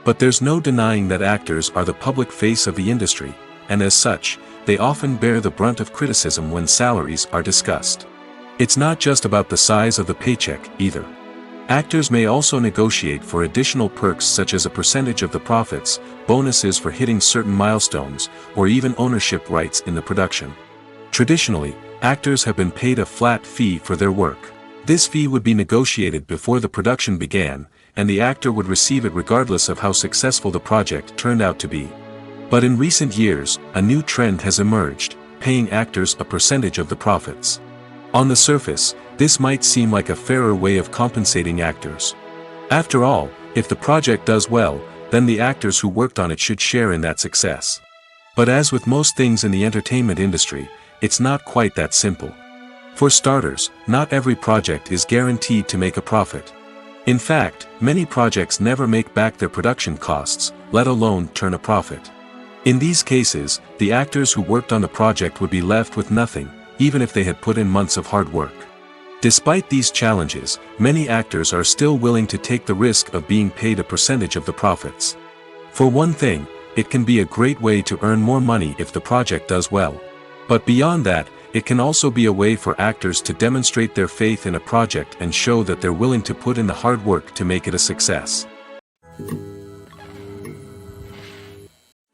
But there's no denying that actors are the public face of the industry, and as such, they often bear the brunt of criticism when salaries are discussed. It's not just about the size of the paycheck, either. Actors may also negotiate for additional perks such as a percentage of the profits, bonuses for hitting certain milestones, or even ownership rights in the production. Traditionally, actors have been paid a flat fee for their work. This fee would be negotiated before the production began, and the actor would receive it regardless of how successful the project turned out to be. But in recent years, a new trend has emerged, paying actors a percentage of the profits. On the surface, this might seem like a fairer way of compensating actors. After all, if the project does well, then the actors who worked on it should share in that success. But as with most things in the entertainment industry, it's not quite that simple. For starters, not every project is guaranteed to make a profit. In fact, many projects never make back their production costs, let alone turn a profit. In these cases, the actors who worked on the project would be left with nothing, even if they had put in months of hard work. Despite these challenges, many actors are still willing to take the risk of being paid a percentage of the profits. For one thing, it can be a great way to earn more money if the project does well. But beyond that, it can also be a way for actors to demonstrate their faith in a project and show that they're willing to put in the hard work to make it a success.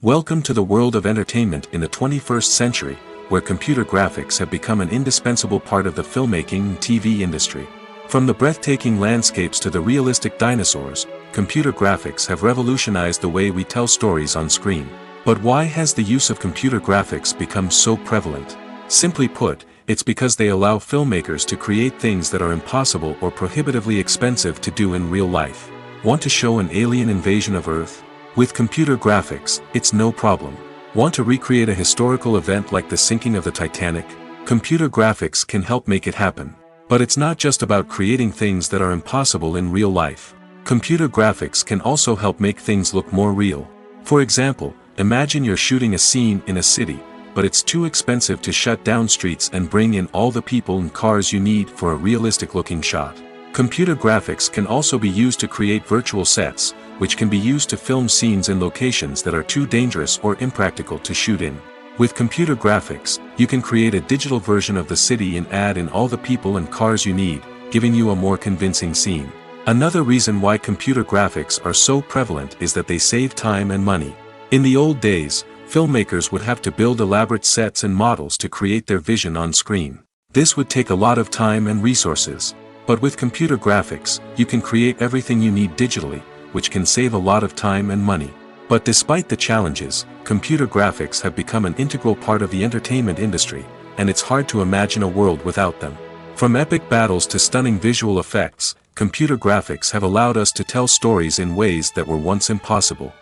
Welcome to the world of entertainment in the 21st century, where computer graphics have become an indispensable part of the filmmaking and TV industry. From the breathtaking landscapes to the realistic dinosaurs, computer graphics have revolutionized the way we tell stories on screen. But why has the use of computer graphics become so prevalent? Simply put, it's because they allow filmmakers to create things that are impossible or prohibitively expensive to do in real life. Want to show an alien invasion of Earth? With computer graphics, it's no problem. Want to recreate a historical event like the sinking of the Titanic? Computer graphics can help make it happen. But it's not just about creating things that are impossible in real life. Computer graphics can also help make things look more real. For example, imagine you're shooting a scene in a city, but it's too expensive to shut down streets and bring in all the people and cars you need for a realistic-looking shot. Computer graphics can also be used to create virtual sets, which can be used to film scenes in locations that are too dangerous or impractical to shoot in. With computer graphics, you can create a digital version of the city and add in all the people and cars you need, giving you a more convincing scene. Another reason why computer graphics are so prevalent is that they save time and money. In the old days, filmmakers would have to build elaborate sets and models to create their vision on screen. This would take a lot of time and resources. But with computer graphics, you can create everything you need digitally, which can save a lot of time and money. But despite the challenges, computer graphics have become an integral part of the entertainment industry, and it's hard to imagine a world without them. From epic battles to stunning visual effects, computer graphics have allowed us to tell stories in ways that were once impossible.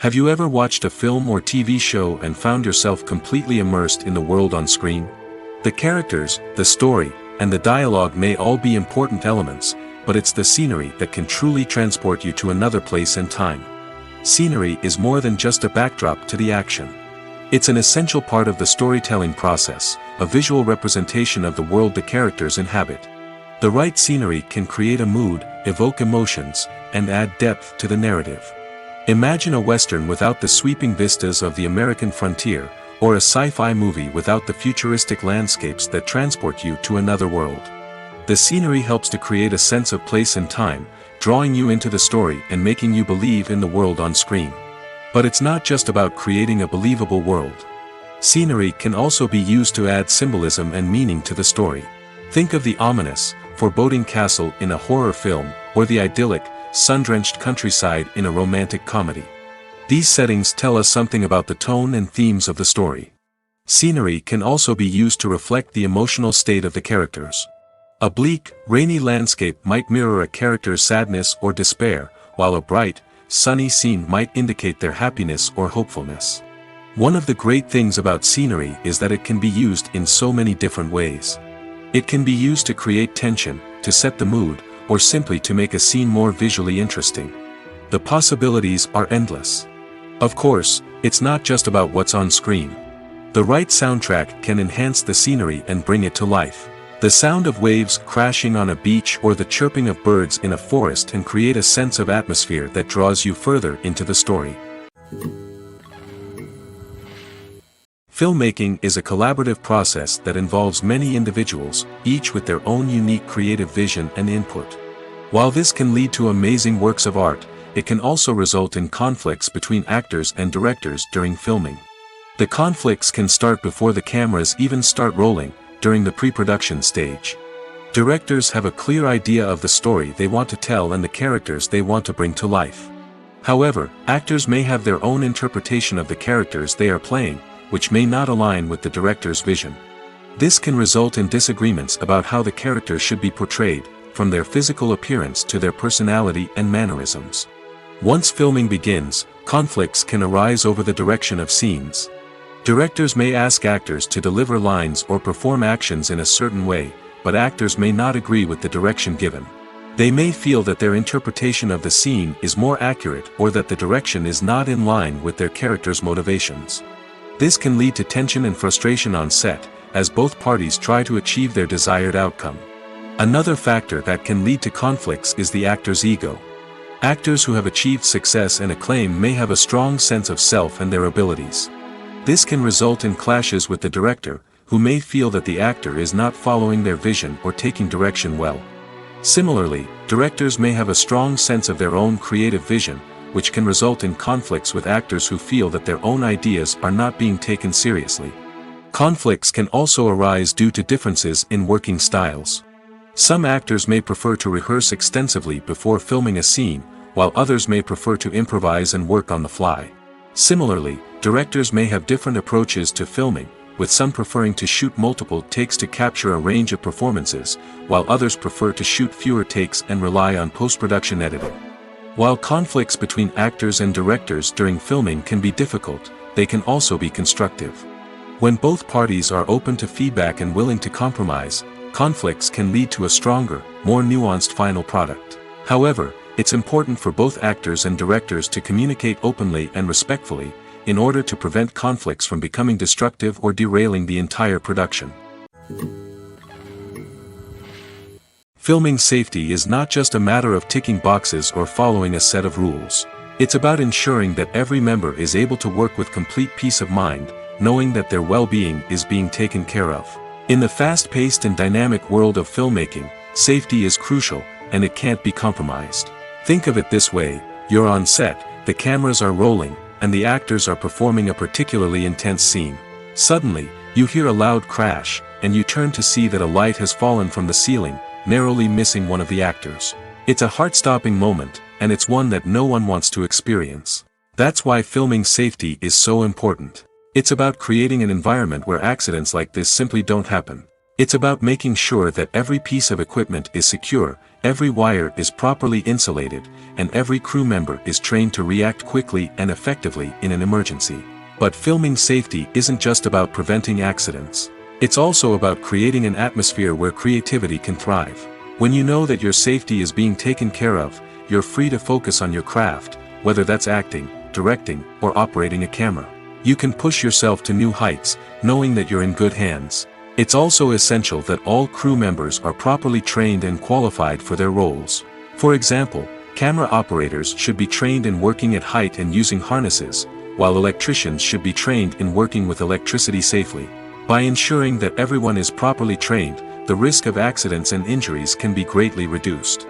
Have you ever watched a film or TV show and found yourself completely immersed in the world on screen? The characters, the story, and the dialogue may all be important elements, but it's the scenery that can truly transport you to another place and time. Scenery is more than just a backdrop to the action. It's an essential part of the storytelling process, a visual representation of the world the characters inhabit. The right scenery can create a mood, evoke emotions, and add depth to the narrative. Imagine a Western without the sweeping vistas of the American frontier, or a sci-fi movie without the futuristic landscapes that transport you to another world. The scenery helps to create a sense of place and time, drawing you into the story and making you believe in the world on screen. But it's not just about creating a believable world. Scenery can also be used to add symbolism and meaning to the story. Think of the ominous, foreboding castle in a horror film, or the idyllic, sun-drenched countryside in a romantic comedy. These settings tell us something about the tone and themes of the story. Scenery can also be used to reflect the emotional state of the characters. A bleak, rainy landscape might mirror a character's sadness or despair, while a bright, sunny scene might indicate their happiness or hopefulness. One of the great things about scenery is that it can be used in so many different ways. It can be used to create tension, to set the mood, or simply to make a scene more visually interesting. The possibilities are endless. Of course, it's not just about what's on screen. The right soundtrack can enhance the scenery and bring it to life. The sound of waves crashing on a beach or the chirping of birds in a forest can create a sense of atmosphere that draws you further into the story. Filmmaking is a collaborative process that involves many individuals, each with their own unique creative vision and input. While this can lead to amazing works of art, it can also result in conflicts between actors and directors during filming. The conflicts can start before the cameras even start rolling, during the pre-production stage. Directors have a clear idea of the story they want to tell and the characters they want to bring to life. However, actors may have their own interpretation of the characters they are playing, which may not align with the director's vision. This can result in disagreements about how the characters should be portrayed, from their physical appearance to their personality and mannerisms. Once filming begins, conflicts can arise over the direction of scenes. Directors may ask actors to deliver lines or perform actions in a certain way, but actors may not agree with the direction given. They may feel that their interpretation of the scene is more accurate or that the direction is not in line with their character's motivations. This can lead to tension and frustration on set, as both parties try to achieve their desired outcome. Another factor that can lead to conflicts is the actor's ego. Actors who have achieved success and acclaim may have a strong sense of self and their abilities. This can result in clashes with the director, who may feel that the actor is not following their vision or taking direction well. Similarly, directors may have a strong sense of their own creative vision, which can result in conflicts with actors who feel that their own ideas are not being taken seriously. Conflicts can also arise due to differences in working styles. Some actors may prefer to rehearse extensively before filming a scene, while others may prefer to improvise and work on the fly. Similarly, directors may have different approaches to filming, with some preferring to shoot multiple takes to capture a range of performances, while others prefer to shoot fewer takes and rely on post-production editing. While conflicts between actors and directors during filming can be difficult, they can also be constructive. When both parties are open to feedback and willing to compromise, conflicts can lead to a stronger, more nuanced final product. However, it's important for both actors and directors to communicate openly and respectfully, in order to prevent conflicts from becoming destructive or derailing the entire production. Filming safety is not just a matter of ticking boxes or following a set of rules. It's about ensuring that every member is able to work with complete peace of mind, knowing that their well-being is being taken care of. In the fast-paced and dynamic world of filmmaking, safety is crucial, and it can't be compromised. Think of it this way: you're on set, the cameras are rolling, and the actors are performing a particularly intense scene. Suddenly, you hear a loud crash, and you turn to see that a light has fallen from the ceiling, narrowly missing one of the actors. It's a heart-stopping moment, and it's one that no one wants to experience. That's why filming safety is so important. It's about creating an environment where accidents like this simply don't happen. It's about making sure that every piece of equipment is secure, every wire is properly insulated, and every crew member is trained to react quickly and effectively in an emergency. But filming safety isn't just about preventing accidents. It's also about creating an atmosphere where creativity can thrive. When you know that your safety is being taken care of, you're free to focus on your craft, whether that's acting, directing, or operating a camera. You can push yourself to new heights, knowing that you're in good hands. It's also essential that all crew members are properly trained and qualified for their roles. For example, camera operators should be trained in working at height and using harnesses, while electricians should be trained in working with electricity safely. By ensuring that everyone is properly trained, the risk of accidents and injuries can be greatly reduced.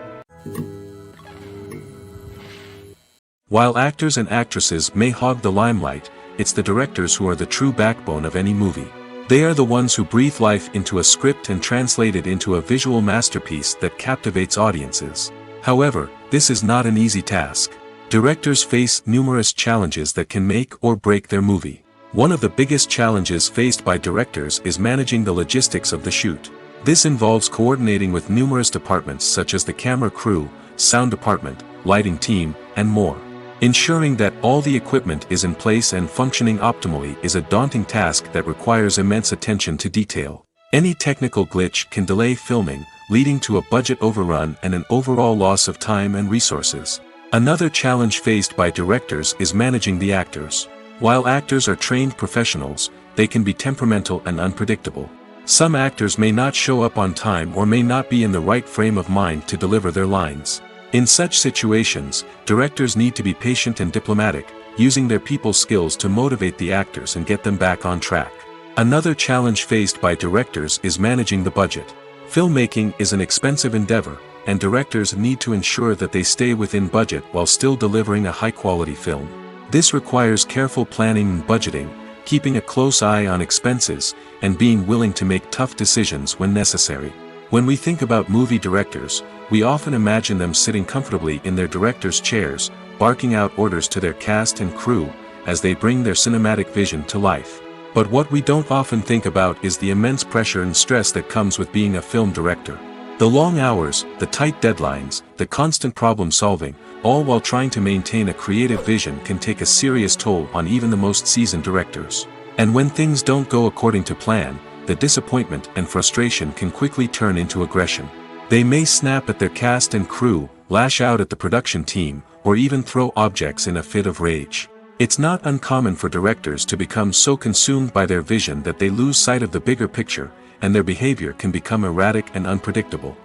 While actors and actresses may hog the limelight, it's the directors who are the true backbone of any movie. They are the ones who breathe life into a script and translate it into a visual masterpiece that captivates audiences. However, this is not an easy task. Directors face numerous challenges that can make or break their movie. One of the biggest challenges faced by directors is managing the logistics of the shoot. This involves coordinating with numerous departments such as the camera crew, sound department, lighting team, and more. Ensuring that all the equipment is in place and functioning optimally is a daunting task that requires immense attention to detail. Any technical glitch can delay filming, leading to a budget overrun and an overall loss of time and resources. Another challenge faced by directors is managing the actors. While actors are trained professionals, they can be temperamental and unpredictable. Some actors may not show up on time or may not be in the right frame of mind to deliver their lines. In such situations, directors need to be patient and diplomatic, using their people skills to motivate the actors and get them back on track. Another challenge faced by directors is managing the budget. Filmmaking is an expensive endeavor, and directors need to ensure that they stay within budget while still delivering a high-quality film. This requires careful planning and budgeting, keeping a close eye on expenses, and being willing to make tough decisions when necessary. When we think about movie directors, we often imagine them sitting comfortably in their director's chairs, barking out orders to their cast and crew, as they bring their cinematic vision to life. But what we don't often think about is the immense pressure and stress that comes with being a film director. The long hours, the tight deadlines, the constant problem solving, all while trying to maintain a creative vision can take a serious toll on even the most seasoned directors. And when things don't go according to plan, the disappointment and frustration can quickly turn into aggression. They may snap at their cast and crew, lash out at the production team, or even throw objects in a fit of rage. It's not uncommon for directors to become so consumed by their vision that they lose sight of the bigger picture, and their behavior can become erratic and unpredictable.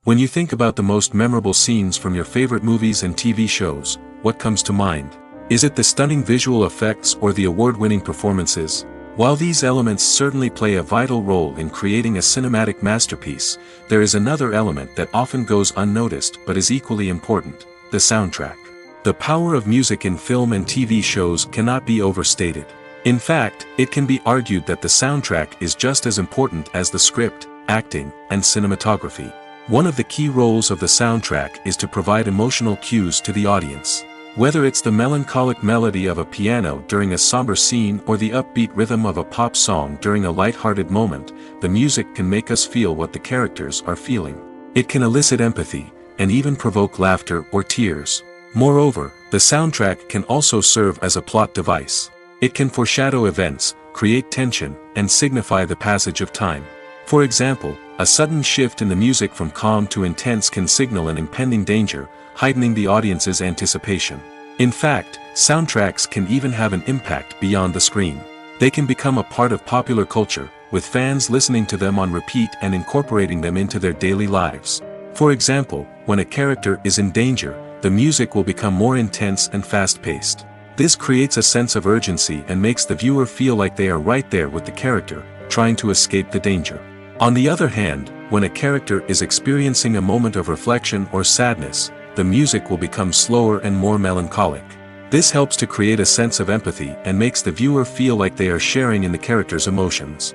When you think about the most memorable scenes from your favorite movies and TV shows, what comes to mind? Is it the stunning visual effects or the award-winning performances? While these elements certainly play a vital role in creating a cinematic masterpiece, there is another element that often goes unnoticed but is equally important: the soundtrack. The power of music in film and TV shows cannot be overstated. In fact, it can be argued that the soundtrack is just as important as the script, acting, and cinematography. One of the key roles of the soundtrack is to provide emotional cues to the audience. Whether it's the melancholic melody of a piano during a somber scene or the upbeat rhythm of a pop song during a light-hearted moment, the music can make us feel what the characters are feeling. It can elicit empathy, and even provoke laughter or tears. Moreover, the soundtrack can also serve as a plot device. It can foreshadow events, create tension, and signify the passage of time. For example, A sudden shift in the music from calm to intense can signal an impending danger, heightening the audience's anticipation. In fact, soundtracks can even have an impact beyond the screen. They can become a part of popular culture, with fans listening to them on repeat and incorporating them into their daily lives. For example, when a character is in danger, the music will become more intense and fast-paced. This creates a sense of urgency and makes the viewer feel like they are right there with the character, trying to escape the danger. On the other hand, when a character is experiencing a moment of reflection or sadness, the music will become slower and more melancholic. This helps to create a sense of empathy and makes the viewer feel like they are sharing in the character's emotions.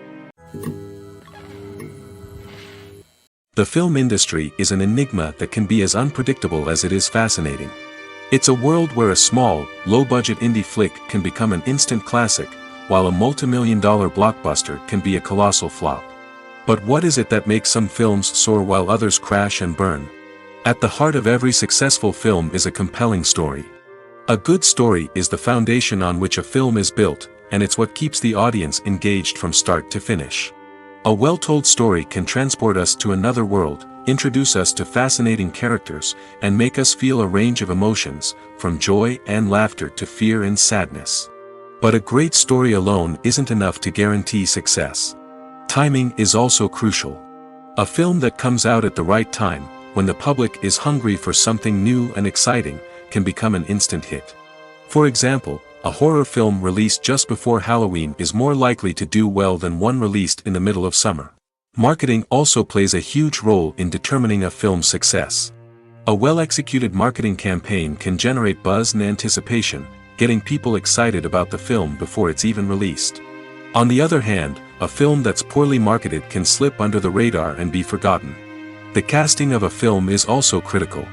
The film industry is an enigma that can be as unpredictable as it is fascinating. It's a world where a small, low-budget indie flick can become an instant classic, while a multi-million-dollar blockbuster can be a colossal flop. But what is it that makes some films soar while others crash and burn? At the heart of every successful film is a compelling story. A good story is the foundation on which a film is built, and it's what keeps the audience engaged from start to finish. A well-told story can transport us to another world, introduce us to fascinating characters, and make us feel a range of emotions, from joy and laughter to fear and sadness. But a great story alone isn't enough to guarantee success. Timing is also crucial. A film that comes out at the right time, when the public is hungry for something new and exciting, can become an instant hit. For example, a horror film released just before Halloween is more likely to do well than one released in the middle of summer. Marketing also plays a huge role in determining a film's success. A well-executed marketing campaign can generate buzz and anticipation, getting people excited about the film before it's even released. On the other hand, a film that's poorly marketed can slip under the radar and be forgotten. The casting of a film is also critical.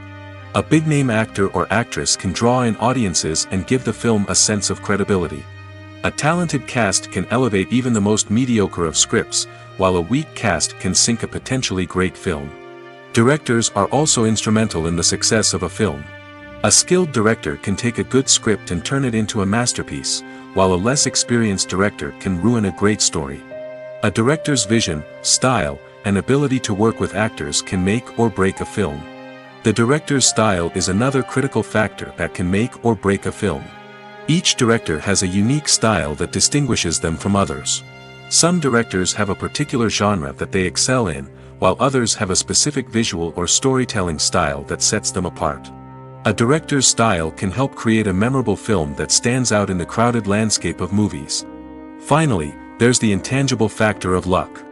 A big-name actor or actress can draw in audiences and give the film a sense of credibility. A talented cast can elevate even the most mediocre of scripts, while a weak cast can sink a potentially great film. Directors are also instrumental in the success of a film. A skilled director can take a good script and turn it into a masterpiece, while a less experienced director can ruin a great story. A director's vision, style, and ability to work with actors can make or break a film. The director's style is another critical factor that can make or break a film. Each director has a unique style that distinguishes them from others. Some directors have a particular genre that they excel in, while others have a specific visual or storytelling style that sets them apart. A director's style can help create a memorable film that stands out in the crowded landscape of movies. Finally, there's the intangible factor of luck.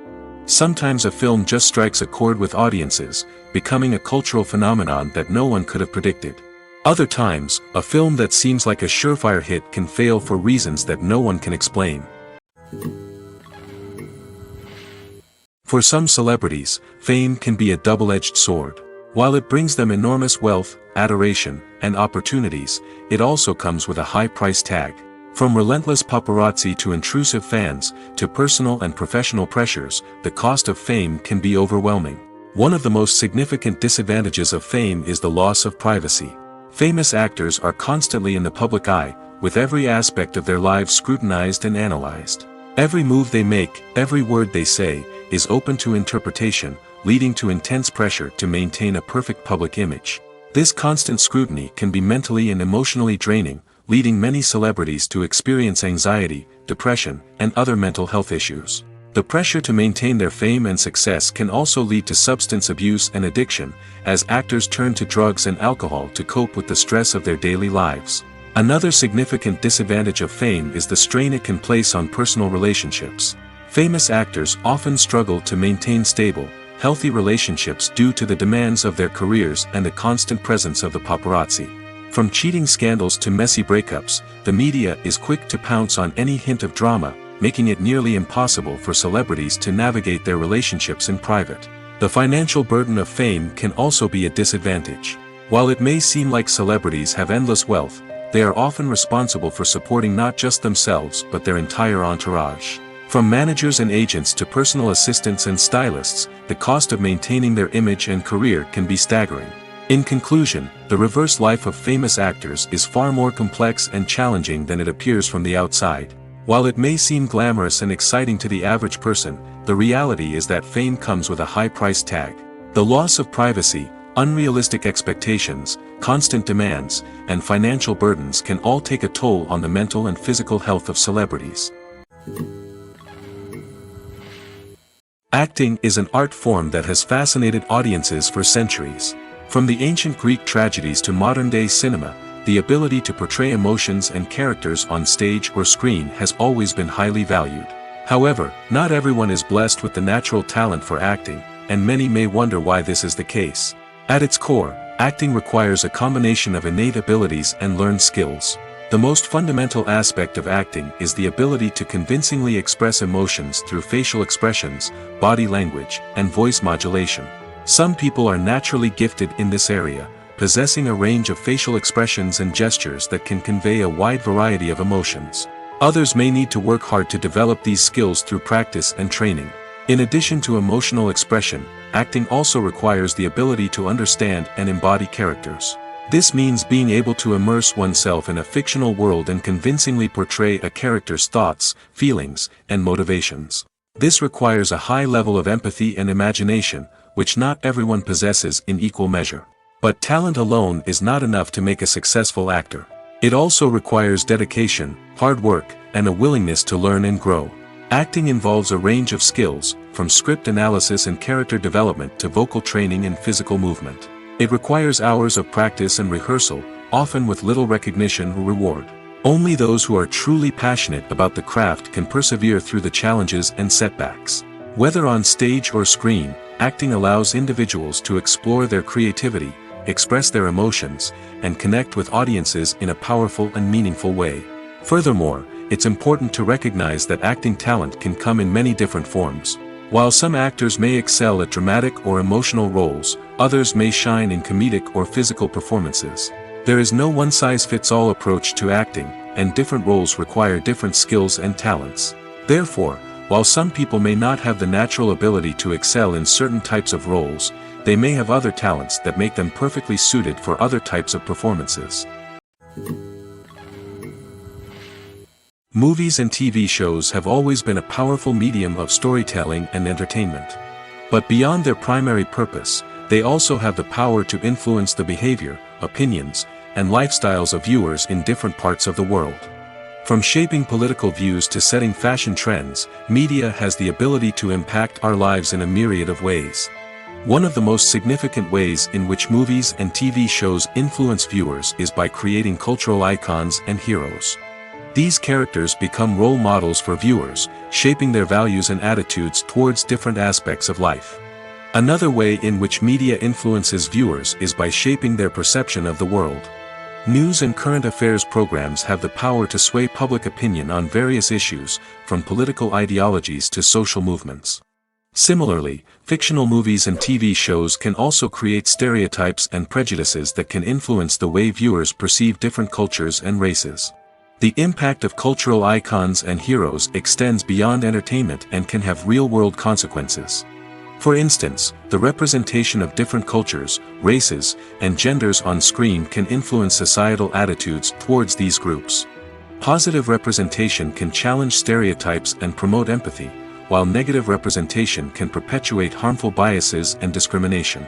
Sometimes a film just strikes a chord with audiences, becoming a cultural phenomenon that no one could have predicted. Other times, a film that seems like a surefire hit can fail for reasons that no one can explain. For some celebrities, fame can be a double-edged sword. While it brings them enormous wealth, adoration, and opportunities, it also comes with a high price tag. From relentless paparazzi to intrusive fans, to personal and professional pressures, the cost of fame can be overwhelming. One of the most significant disadvantages of fame is the loss of privacy. Famous actors are constantly in the public eye, with every aspect of their lives scrutinized and analyzed. Every move they make, every word they say, is open to interpretation, leading to intense pressure to maintain a perfect public image. This constant scrutiny can be mentally and emotionally draining, leading many celebrities to experience anxiety, depression, and other mental health issues. The pressure to maintain their fame and success can also lead to substance abuse and addiction, as actors turn to drugs and alcohol to cope with the stress of their daily lives. Another significant disadvantage of fame is the strain it can place on personal relationships. Famous actors often struggle to maintain stable, healthy relationships due to the demands of their careers and the constant presence of the paparazzi. From cheating scandals to messy breakups, the media is quick to pounce on any hint of drama, making it nearly impossible for celebrities to navigate their relationships in private. The financial burden of fame can also be a disadvantage. While it may seem like celebrities have endless wealth, they are often responsible for supporting not just themselves but their entire entourage. From managers and agents to personal assistants and stylists, the cost of maintaining their image and career can be staggering. In conclusion, the reverse life of famous actors is far more complex and challenging than it appears from the outside. While it may seem glamorous and exciting to the average person, the reality is that fame comes with a high price tag. The loss of privacy, unrealistic expectations, constant demands, and financial burdens can all take a toll on the mental and physical health of celebrities. Acting is an art form that has fascinated audiences for centuries. From the ancient Greek tragedies to modern-day cinema, the ability to portray emotions and characters on stage or screen has always been highly valued. However, not everyone is blessed with the natural talent for acting, and many may wonder why this is the case. At its core, acting requires a combination of innate abilities and learned skills. The most fundamental aspect of acting is the ability to convincingly express emotions through facial expressions, body language, and voice modulation. Some people are naturally gifted in this area, possessing a range of facial expressions and gestures that can convey a wide variety of emotions. Others may need to work hard to develop these skills through practice and training. In addition to emotional expression, acting also requires the ability to understand and embody characters. This means being able to immerse oneself in a fictional world and convincingly portray a character's thoughts, feelings, and motivations. This requires a high level of empathy and imagination, which not everyone possesses in equal measure. But talent alone is not enough to make a successful actor. It also requires dedication, hard work, and a willingness to learn and grow. Acting involves a range of skills, from script analysis and character development to vocal training and physical movement. It requires hours of practice and rehearsal, often with little recognition or reward. Only those who are truly passionate about the craft can persevere through the challenges and setbacks. Whether on stage or screen, acting allows individuals to explore their creativity, express their emotions, and connect with audiences in a powerful and meaningful way. Furthermore, it's important to recognize that acting talent can come in many different forms. While some actors may excel at dramatic or emotional roles, others may shine in comedic or physical performances. There is no one-size-fits-all approach to acting, and different roles require different skills and talents. Therefore, while some people may not have the natural ability to excel in certain types of roles, they may have other talents that make them perfectly suited for other types of performances. Movies and TV shows have always been a powerful medium of storytelling and entertainment. But beyond their primary purpose, they also have the power to influence the behavior, opinions, and lifestyles of viewers in different parts of the world. From shaping political views to setting fashion trends, media has the ability to impact our lives in a myriad of ways. One of the most significant ways in which movies and TV shows influence viewers is by creating cultural icons and heroes. These characters become role models for viewers, shaping their values and attitudes towards different aspects of life. Another way in which media influences viewers is by shaping their perception of the world. News and current affairs programs have the power to sway public opinion on various issues, from political ideologies to social movements. Similarly, fictional movies and TV shows can also create stereotypes and prejudices that can influence the way viewers perceive different cultures and races. The impact of cultural icons and heroes extends beyond entertainment and can have real-world consequences. For instance, the representation of different cultures, races, and genders on screen can influence societal attitudes towards these groups. Positive representation can challenge stereotypes and promote empathy, while negative representation can perpetuate harmful biases and discrimination.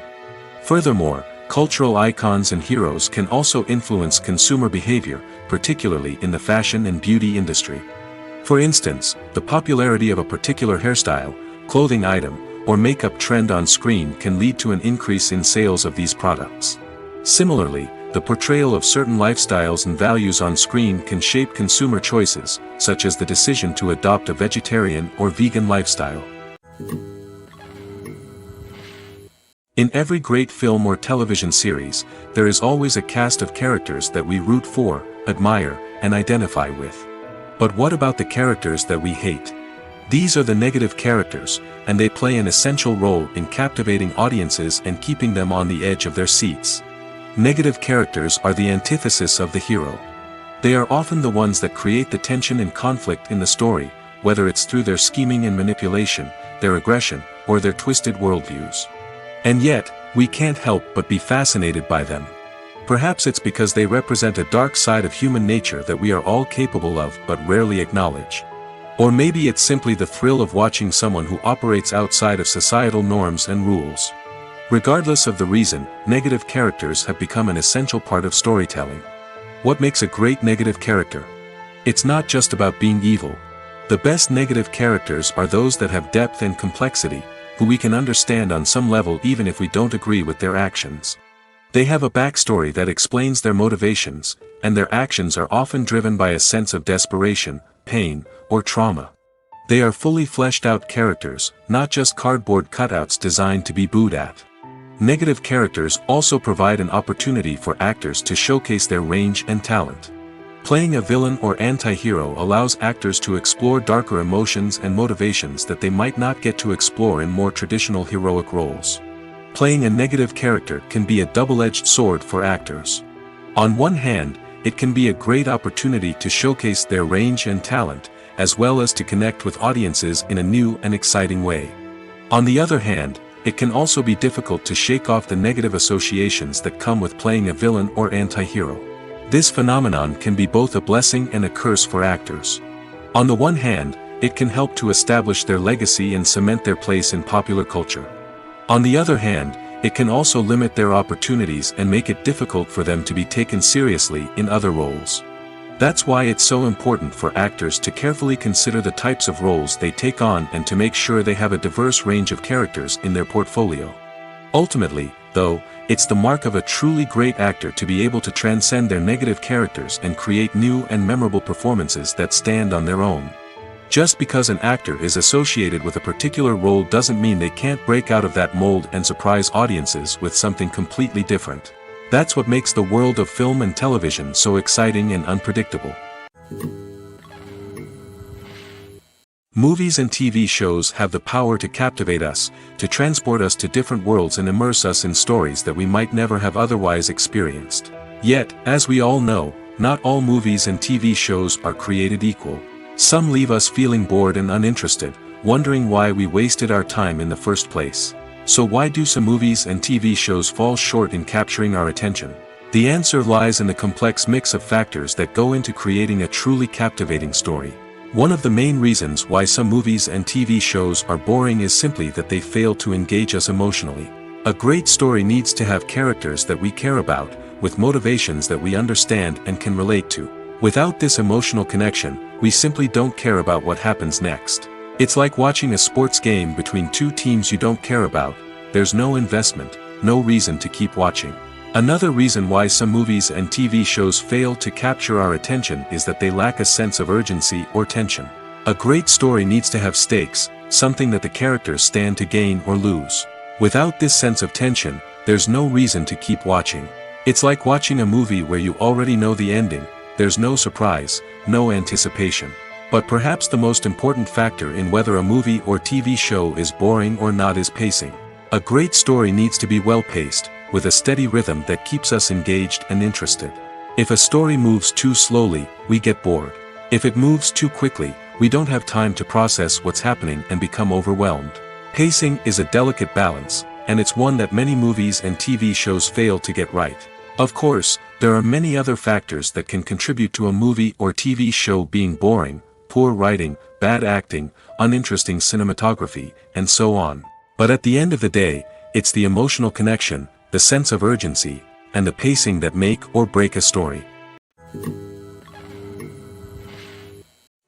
Furthermore, cultural icons and heroes can also influence consumer behavior, particularly in the fashion and beauty industry. For instance, the popularity of a particular hairstyle, clothing item, or makeup trend on screen can lead to an increase in sales of these products. Similarly, the portrayal of certain lifestyles and values on screen can shape consumer choices, such as the decision to adopt a vegetarian or vegan lifestyle. In every great film or television series, there is always a cast of characters that we root for, admire, and identify with. But what about the characters that we hate? These are the negative characters, and they play an essential role in captivating audiences and keeping them on the edge of their seats. Negative characters are the antithesis of the hero. They are often the ones that create the tension and conflict in the story, whether it's through their scheming and manipulation, their aggression, or their twisted worldviews. And yet, we can't help but be fascinated by them. Perhaps it's because they represent a dark side of human nature that we are all capable of but rarely acknowledge. Or maybe it's simply the thrill of watching someone who operates outside of societal norms and rules. Regardless of the reason, negative characters have become an essential part of storytelling. What makes a great negative character? It's not just about being evil. The best negative characters are those that have depth and complexity, who we can understand on some level even if we don't agree with their actions. They have a backstory that explains their motivations, and their actions are often driven by a sense of desperation, pain, or trauma. They are fully fleshed out characters, not just cardboard cutouts designed to be booed at. Negative characters also provide an opportunity for actors to showcase their range and talent. Playing a villain or anti-hero allows actors to explore darker emotions and motivations that they might not get to explore in more traditional heroic roles. Playing a negative character can be a double-edged sword for actors. On one hand, it can be a great opportunity to showcase their range and talent, as well as to connect with audiences in a new and exciting way. On the other hand, it can also be difficult to shake off the negative associations that come with playing a villain or anti-hero. This phenomenon can be both a blessing and a curse for actors. On the one hand, it can help to establish their legacy and cement their place in popular culture. On the other hand, it can also limit their opportunities and make it difficult for them to be taken seriously in other roles. That's why it's so important for actors to carefully consider the types of roles they take on and to make sure they have a diverse range of characters in their portfolio. Ultimately, though, it's the mark of a truly great actor to be able to transcend their negative characters and create new and memorable performances that stand on their own. Just because an actor is associated with a particular role doesn't mean they can't break out of that mold and surprise audiences with something completely different. That's what makes the world of film and television so exciting and unpredictable. Movies and TV shows have the power to captivate us, to transport us to different worlds and immerse us in stories that we might never have otherwise experienced. Yet, as we all know, not all movies and TV shows are created equal. Some leave us feeling bored and uninterested, wondering why we wasted our time in the first place. So why do some movies and TV shows fall short in capturing our attention? The answer lies in the complex mix of factors that go into creating a truly captivating story. One of the main reasons why some movies and TV shows are boring is simply that they fail to engage us emotionally. A great story needs to have characters that we care about, with motivations that we understand and can relate to. Without this emotional connection, we simply don't care about what happens next. It's like watching a sports game between two teams you don't care about. There's no investment, no reason to keep watching. Another reason why some movies and TV shows fail to capture our attention is that they lack a sense of urgency or tension. A great story needs to have stakes, something that the characters stand to gain or lose. Without this sense of tension, there's no reason to keep watching. It's like watching a movie where you already know the ending. There's no surprise, no anticipation. But perhaps the most important factor in whether a movie or TV show is boring or not is pacing. A great story needs to be well-paced, with a steady rhythm that keeps us engaged and interested. If a story moves too slowly, we get bored. If it moves too quickly, we don't have time to process what's happening and become overwhelmed. Pacing is a delicate balance, and it's one that many movies and TV shows fail to get right. Of course, there are many other factors that can contribute to a movie or TV show being boring: poor writing, bad acting, uninteresting cinematography, and so on. But at the end of the day, it's the emotional connection, the sense of urgency, and the pacing that make or break a story.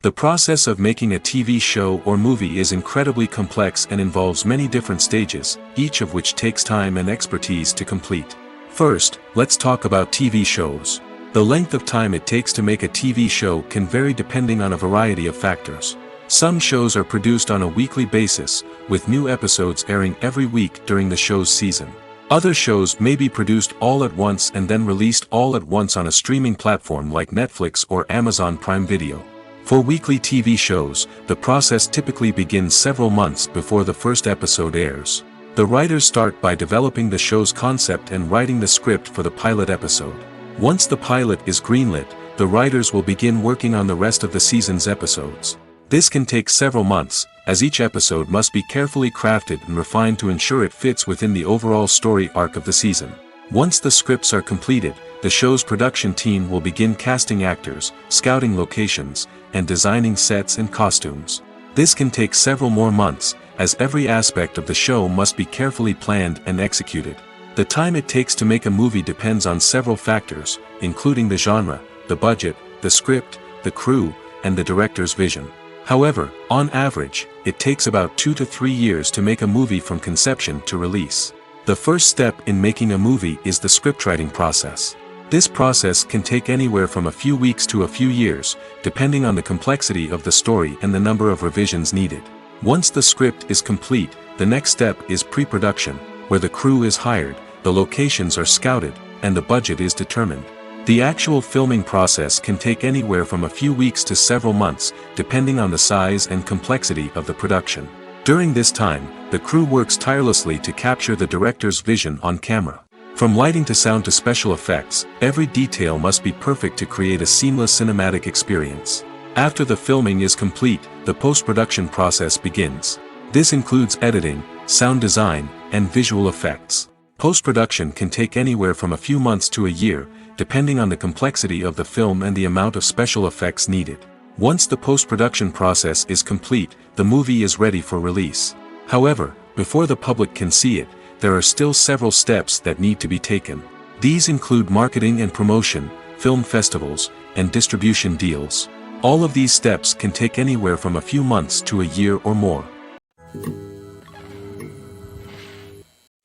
The process of making a TV show or movie is incredibly complex and involves many different stages, each of which takes time and expertise to complete. First, let's talk about TV shows. The length of time it takes to make a TV show can vary depending on a variety of factors. Some shows are produced on a weekly basis, with new episodes airing every week during the show's season. Other shows may be produced all at once and then released all at once on a streaming platform like Netflix or Amazon Prime Video. For weekly TV shows, the process typically begins several months before the first episode airs. The writers start by developing the show's concept and writing the script for the pilot episode. Once the pilot is greenlit, the writers will begin working on the rest of the season's episodes. This can take several months, as each episode must be carefully crafted and refined to ensure it fits within the overall story arc of the season. Once the scripts are completed, the show's production team will begin casting actors, scouting locations, and designing sets and costumes. This can take several more months, as every aspect of the show must be carefully planned and executed. The time it takes to make a movie depends on several factors, including the genre, the budget, the script, the crew, and the director's vision. However, on average, it takes about 2 to 3 years to make a movie from conception to release. The first step in making a movie is the scriptwriting process. This process can take anywhere from a few weeks to a few years, depending on the complexity of the story and the number of revisions needed. Once the script is complete, the next step is pre-production, where the crew is hired, the locations are scouted, and the budget is determined. The actual filming process can take anywhere from a few weeks to several months, depending on the size and complexity of the production. During this time, the crew works tirelessly to capture the director's vision on camera. From lighting to sound to special effects, every detail must be perfect to create a seamless cinematic experience. After the filming is complete, the post-production process begins. This includes editing, sound design, and visual effects. Post-production can take anywhere from a few months to a year, depending on the complexity of the film and the amount of special effects needed. Once the post-production process is complete, the movie is ready for release. However, before the public can see it, there are still several steps that need to be taken. These include marketing and promotion, film festivals, and distribution deals. All of these steps can take anywhere from a few months to a year or more.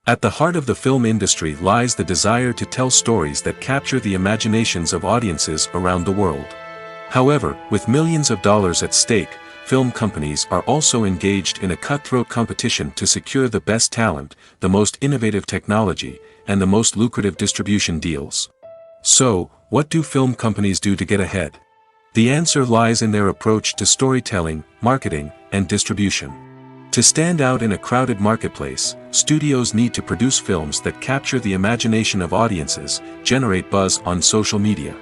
At the heart of the film industry lies the desire to tell stories that capture the imaginations of audiences around the world. However, with millions of dollars at stake, film companies are also engaged in a cutthroat competition to secure the best talent, the most innovative technology, and the most lucrative distribution deals. So, what do film companies do to get ahead? The answer lies in their approach to storytelling, marketing, and distribution. To stand out in a crowded marketplace, studios need to produce films that capture the imagination of audiences, generate buzz on social media.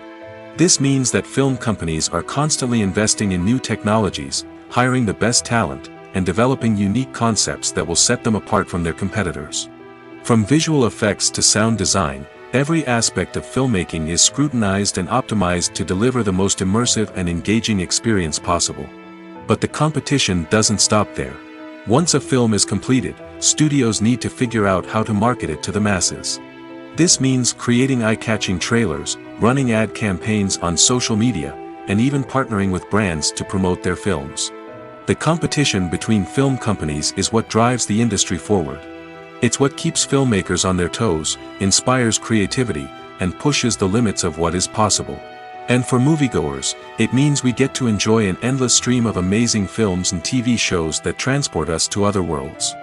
This means that film companies are constantly investing in new technologies, hiring the best talent, and developing unique concepts that will set them apart from their competitors. From visual effects to sound design, every aspect of filmmaking is scrutinized and optimized to deliver the most immersive and engaging experience possible. But the competition doesn't stop there. Once a film is completed, studios need to figure out how to market it to the masses. This means creating eye-catching trailers, running ad campaigns on social media, and even partnering with brands to promote their films. The competition between film companies is what drives the industry forward. It's what keeps filmmakers on their toes, inspires creativity, and pushes the limits of what is possible. And for moviegoers, it means we get to enjoy an endless stream of amazing films and TV shows that transport us to other worlds.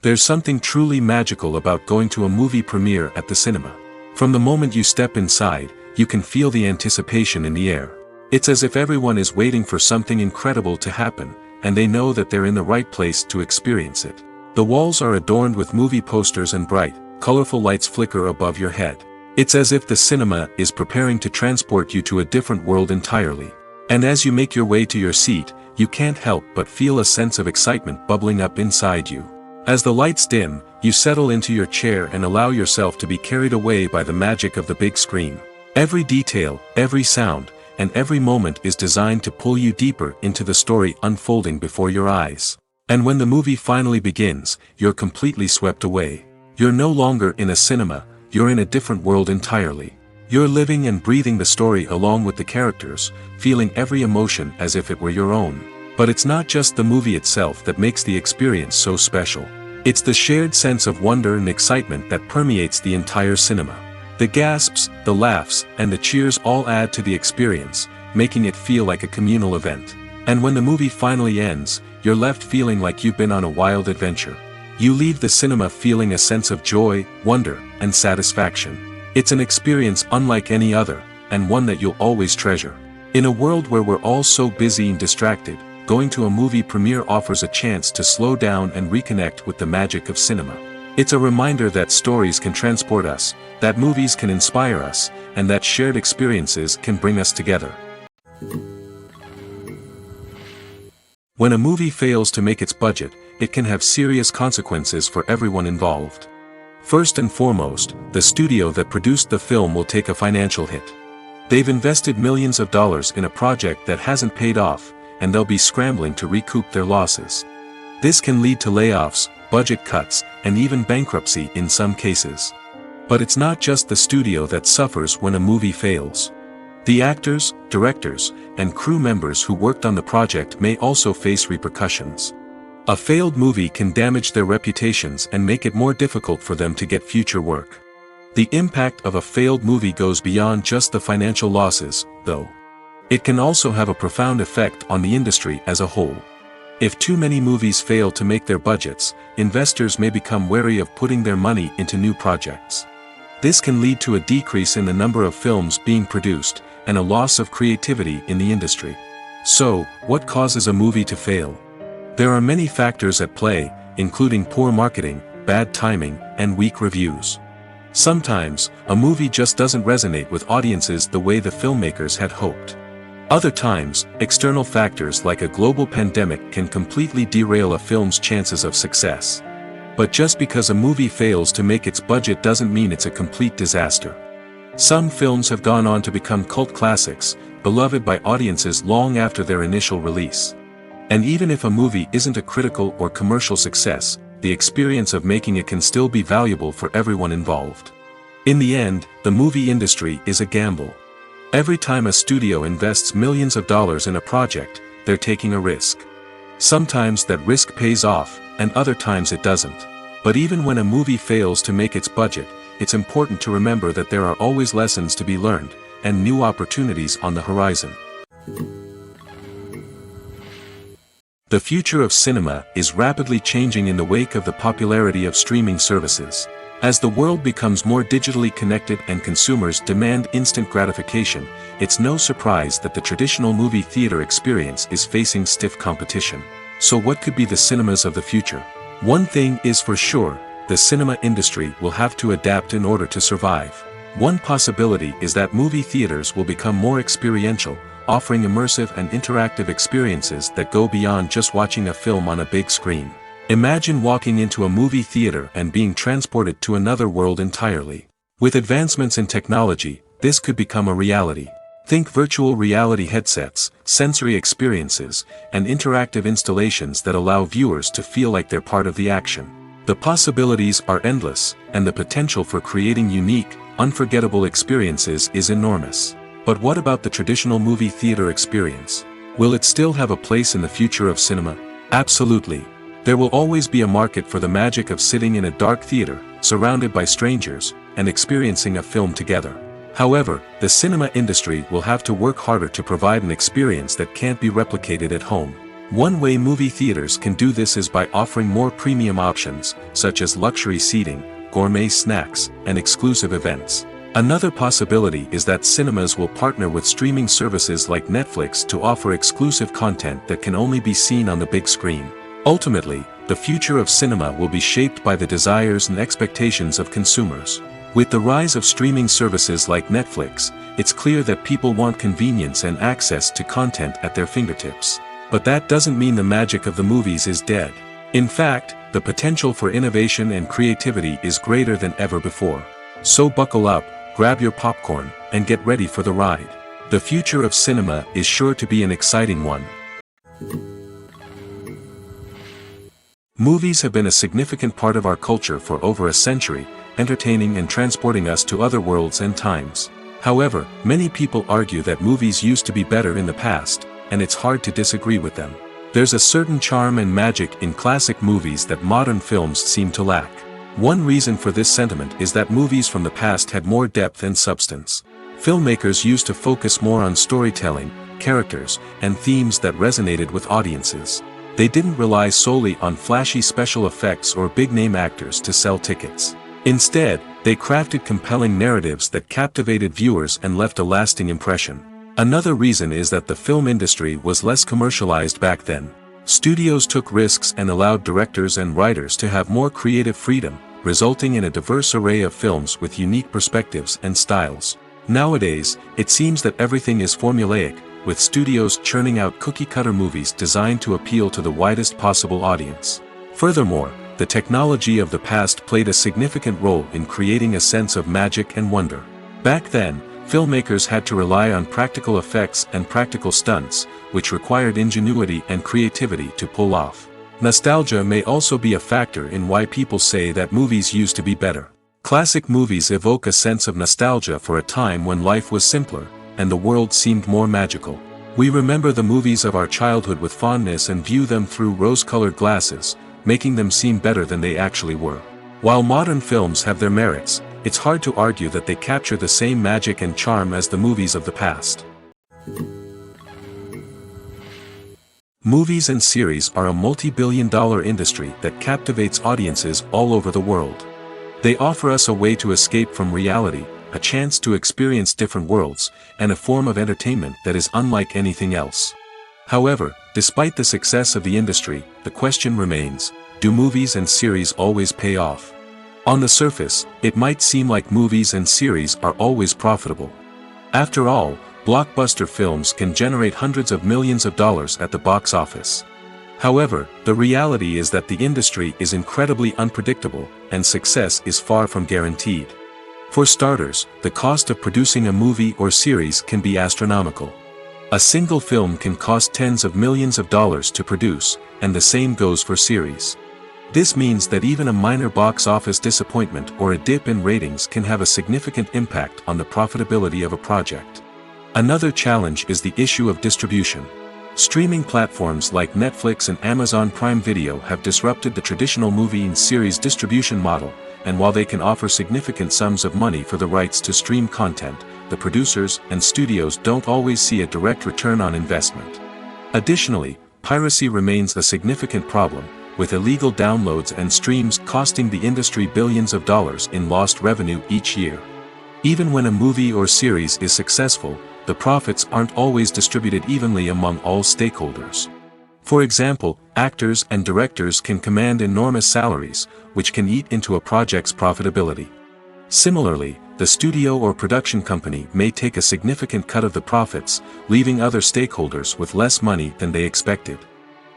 There's something truly magical about going to a movie premiere at the cinema. From the moment you step inside, you can feel the anticipation in the air. It's as if everyone is waiting for something incredible to happen, and they know that they're in the right place to experience it. The walls are adorned with movie posters and bright, colorful lights flicker above your head. It's as if the cinema is preparing to transport you to a different world entirely. And as you make your way to your seat, you can't help but feel a sense of excitement bubbling up inside you. As the lights dim, you settle into your chair and allow yourself to be carried away by the magic of the big screen. Every detail, every sound, and every moment is designed to pull you deeper into the story unfolding before your eyes. And when the movie finally begins, you're completely swept away. You're no longer in a cinema, you're in a different world entirely. You're living and breathing the story along with the characters, feeling every emotion as if it were your own. But it's not just the movie itself that makes the experience so special. It's the shared sense of wonder and excitement that permeates the entire cinema. The gasps, the laughs, and the cheers all add to the experience, making it feel like a communal event. And when the movie finally ends, you're left feeling like you've been on a wild adventure. You leave the cinema feeling a sense of joy, wonder, and satisfaction. It's an experience unlike any other, and one that you'll always treasure. In a world where we're all so busy and distracted, going to a movie premiere offers a chance to slow down and reconnect with the magic of cinema. It's a reminder that stories can transport us, that movies can inspire us, and that shared experiences can bring us together. When a movie fails to make its budget, it can have serious consequences for everyone involved. First and foremost, the studio that produced the film will take a financial hit. They've invested millions of dollars in a project that hasn't paid off, and they'll be scrambling to recoup their losses. This can lead to layoffs, budget cuts, and even bankruptcy in some cases. But it's not just the studio that suffers when a movie fails. The actors, directors, and crew members who worked on the project may also face repercussions. A failed movie can damage their reputations and make it more difficult for them to get future work. The impact of a failed movie goes beyond just the financial losses, though. It can also have a profound effect on the industry as a whole. If too many movies fail to make their budgets, investors may become wary of putting their money into new projects. This can lead to a decrease in the number of films being produced, and a loss of creativity in the industry. So, what causes a movie to fail? There are many factors at play, including poor marketing, bad timing, and weak reviews. Sometimes, a movie just doesn't resonate with audiences the way the filmmakers had hoped. Other times, external factors like a global pandemic can completely derail a film's chances of success. But just because a movie fails to make its budget doesn't mean it's a complete disaster. Some films have gone on to become cult classics, beloved by audiences long after their initial release. And even if a movie isn't a critical or commercial success, the experience of making it can still be valuable for everyone involved. In the end, the movie industry is a gamble. Every time a studio invests millions of dollars in a project, they're taking a risk. Sometimes that risk pays off, and other times it doesn't. But even when a movie fails to make its budget, it's important to remember that there are always lessons to be learned, and new opportunities on the horizon. The future of cinema is rapidly changing in the wake of the popularity of streaming services. As the world becomes more digitally connected and consumers demand instant gratification, it's no surprise that the traditional movie theater experience is facing stiff competition. So what could be the cinemas of the future? One thing is for sure, the cinema industry will have to adapt in order to survive. One possibility is that movie theaters will become more experiential, offering immersive and interactive experiences that go beyond just watching a film on a big screen. Imagine walking into a movie theater and being transported to another world entirely. With advancements in technology, this could become a reality. Think virtual reality headsets, sensory experiences, and interactive installations that allow viewers to feel like they're part of the action. The possibilities are endless, and the potential for creating unique, unforgettable experiences is enormous. But what about the traditional movie theater experience? Will it still have a place in the future of cinema? Absolutely. There will always be a market for the magic of sitting in a dark theater, surrounded by strangers, and experiencing a film together. However, the cinema industry will have to work harder to provide an experience that can't be replicated at home. One way movie theaters can do this is by offering more premium options, such as luxury seating, gourmet snacks, and exclusive events. Another possibility is that cinemas will partner with streaming services like Netflix to offer exclusive content that can only be seen on the big screen. Ultimately, the future of cinema will be shaped by the desires and expectations of consumers. With the rise of streaming services like Netflix, it's clear that people want convenience and access to content at their fingertips. But that doesn't mean the magic of the movies is dead. In fact, the potential for innovation and creativity is greater than ever before. So buckle up, grab your popcorn, and get ready for the ride. The future of cinema is sure to be an exciting one. Movies have been a significant part of our culture for over a century, entertaining and transporting us to other worlds and times. However, many people argue that movies used to be better in the past, and it's hard to disagree with them. There's a certain charm and magic in classic movies that modern films seem to lack. One reason for this sentiment is that movies from the past had more depth and substance. Filmmakers used to focus more on storytelling, characters, and themes that resonated with audiences. They didn't rely solely on flashy special effects or big-name actors to sell tickets. Instead, they crafted compelling narratives that captivated viewers and left a lasting impression. Another reason is that the film industry was less commercialized back then. Studios took risks and allowed directors and writers to have more creative freedom, resulting in a diverse array of films with unique perspectives and styles. Nowadays, it seems that everything is formulaic, with studios churning out cookie-cutter movies designed to appeal to the widest possible audience. Furthermore, the technology of the past played a significant role in creating a sense of magic and wonder. Back then, filmmakers had to rely on practical effects and practical stunts, which required ingenuity and creativity to pull off. Nostalgia may also be a factor in why people say that movies used to be better. Classic movies evoke a sense of nostalgia for a time when life was simpler, and the world seemed more magical. We remember the movies of our childhood with fondness and view them through rose-colored glasses, making them seem better than they actually were. While modern films have their merits, it's hard to argue that they capture the same magic and charm as the movies of the past. Movies and series are a multi-billion-dollar industry that captivates audiences all over the world. They offer us a way to escape from reality, a chance to experience different worlds, and a form of entertainment that is unlike anything else. However, despite the success of the industry, the question remains, do movies and series always pay off? On the surface, it might seem like movies and series are always profitable. After all, blockbuster films can generate hundreds of millions of dollars at the box office. However, the reality is that the industry is incredibly unpredictable, and success is far from guaranteed. For starters, the cost of producing a movie or series can be astronomical. A single film can cost tens of millions of dollars to produce, and the same goes for series. This means that even a minor box office disappointment or a dip in ratings can have a significant impact on the profitability of a project. Another challenge is the issue of distribution. Streaming platforms like Netflix and Amazon Prime Video have disrupted the traditional movie and series distribution model, and while they can offer significant sums of money for the rights to stream content, the producers and studios don't always see a direct return on investment. Additionally, piracy remains a significant problem, with illegal downloads and streams costing the industry billions of dollars in lost revenue each year. Even when a movie or series is successful, the profits aren't always distributed evenly among all stakeholders. For example, actors and directors can command enormous salaries, which can eat into a project's profitability. Similarly, the studio or production company may take a significant cut of the profits, leaving other stakeholders with less money than they expected.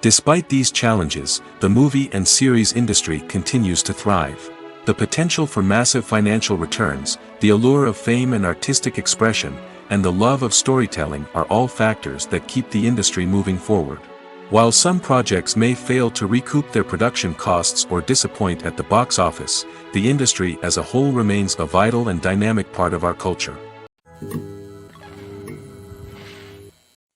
Despite these challenges, the movie and series industry continues to thrive. The potential for massive financial returns, the allure of fame and artistic expression, and the love of storytelling are all factors that keep the industry moving forward. While some projects may fail to recoup their production costs or disappoint at the box office, the industry as a whole remains a vital and dynamic part of our culture.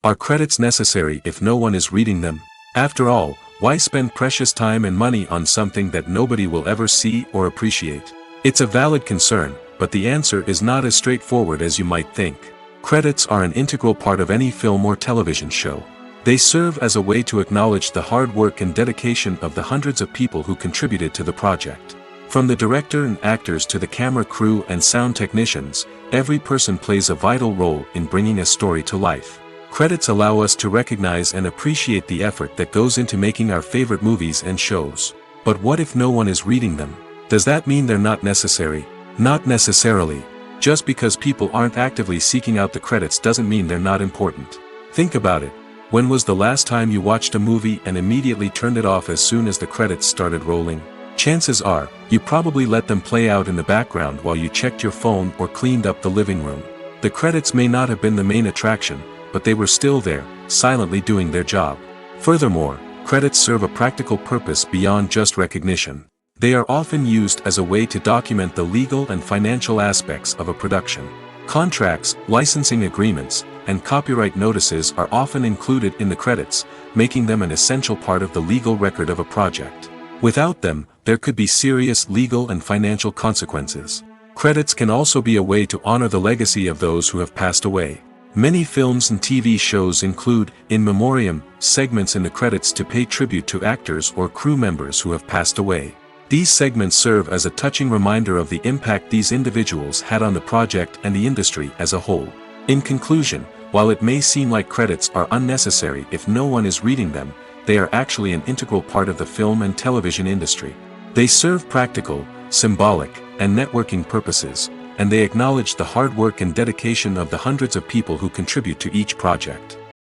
Are credits necessary if no one is reading them? After all, why spend precious time and money on something that nobody will ever see or appreciate? It's a valid concern, but the answer is not as straightforward as you might think. Credits are an integral part of any film or television show. They serve as a way to acknowledge the hard work and dedication of the hundreds of people who contributed to the project. From the director and actors to the camera crew and sound technicians, every person plays a vital role in bringing a story to life. Credits allow us to recognize and appreciate the effort that goes into making our favorite movies and shows. But what if no one is reading them? Does that mean they're not necessary? Not necessarily. Just because people aren't actively seeking out the credits doesn't mean they're not important. Think about it. When was the last time you watched a movie and immediately turned it off as soon as the credits started rolling? Chances are, you probably let them play out in the background while you checked your phone or cleaned up the living room. The credits may not have been the main attraction, but they were still there, silently doing their job. Furthermore, credits serve a practical purpose beyond just recognition. They are often used as a way to document the legal and financial aspects of a production. Contracts, licensing agreements, and copyright notices are often included in the credits, making them an essential part of the legal record of a project. Without them, there could be serious legal and financial consequences. Credits can also be a way to honor the legacy of those who have passed away. Many films and TV shows include, in memoriam, segments in the credits to pay tribute to actors or crew members who have passed away. These segments serve as a touching reminder of the impact these individuals had on the project and the industry as a whole. In conclusion, while it may seem like credits are unnecessary if no one is reading them, they are actually an integral part of the film and television industry. They serve practical, symbolic, and networking purposes, and they acknowledged the hard work and dedication of the hundreds of people who contribute to each project.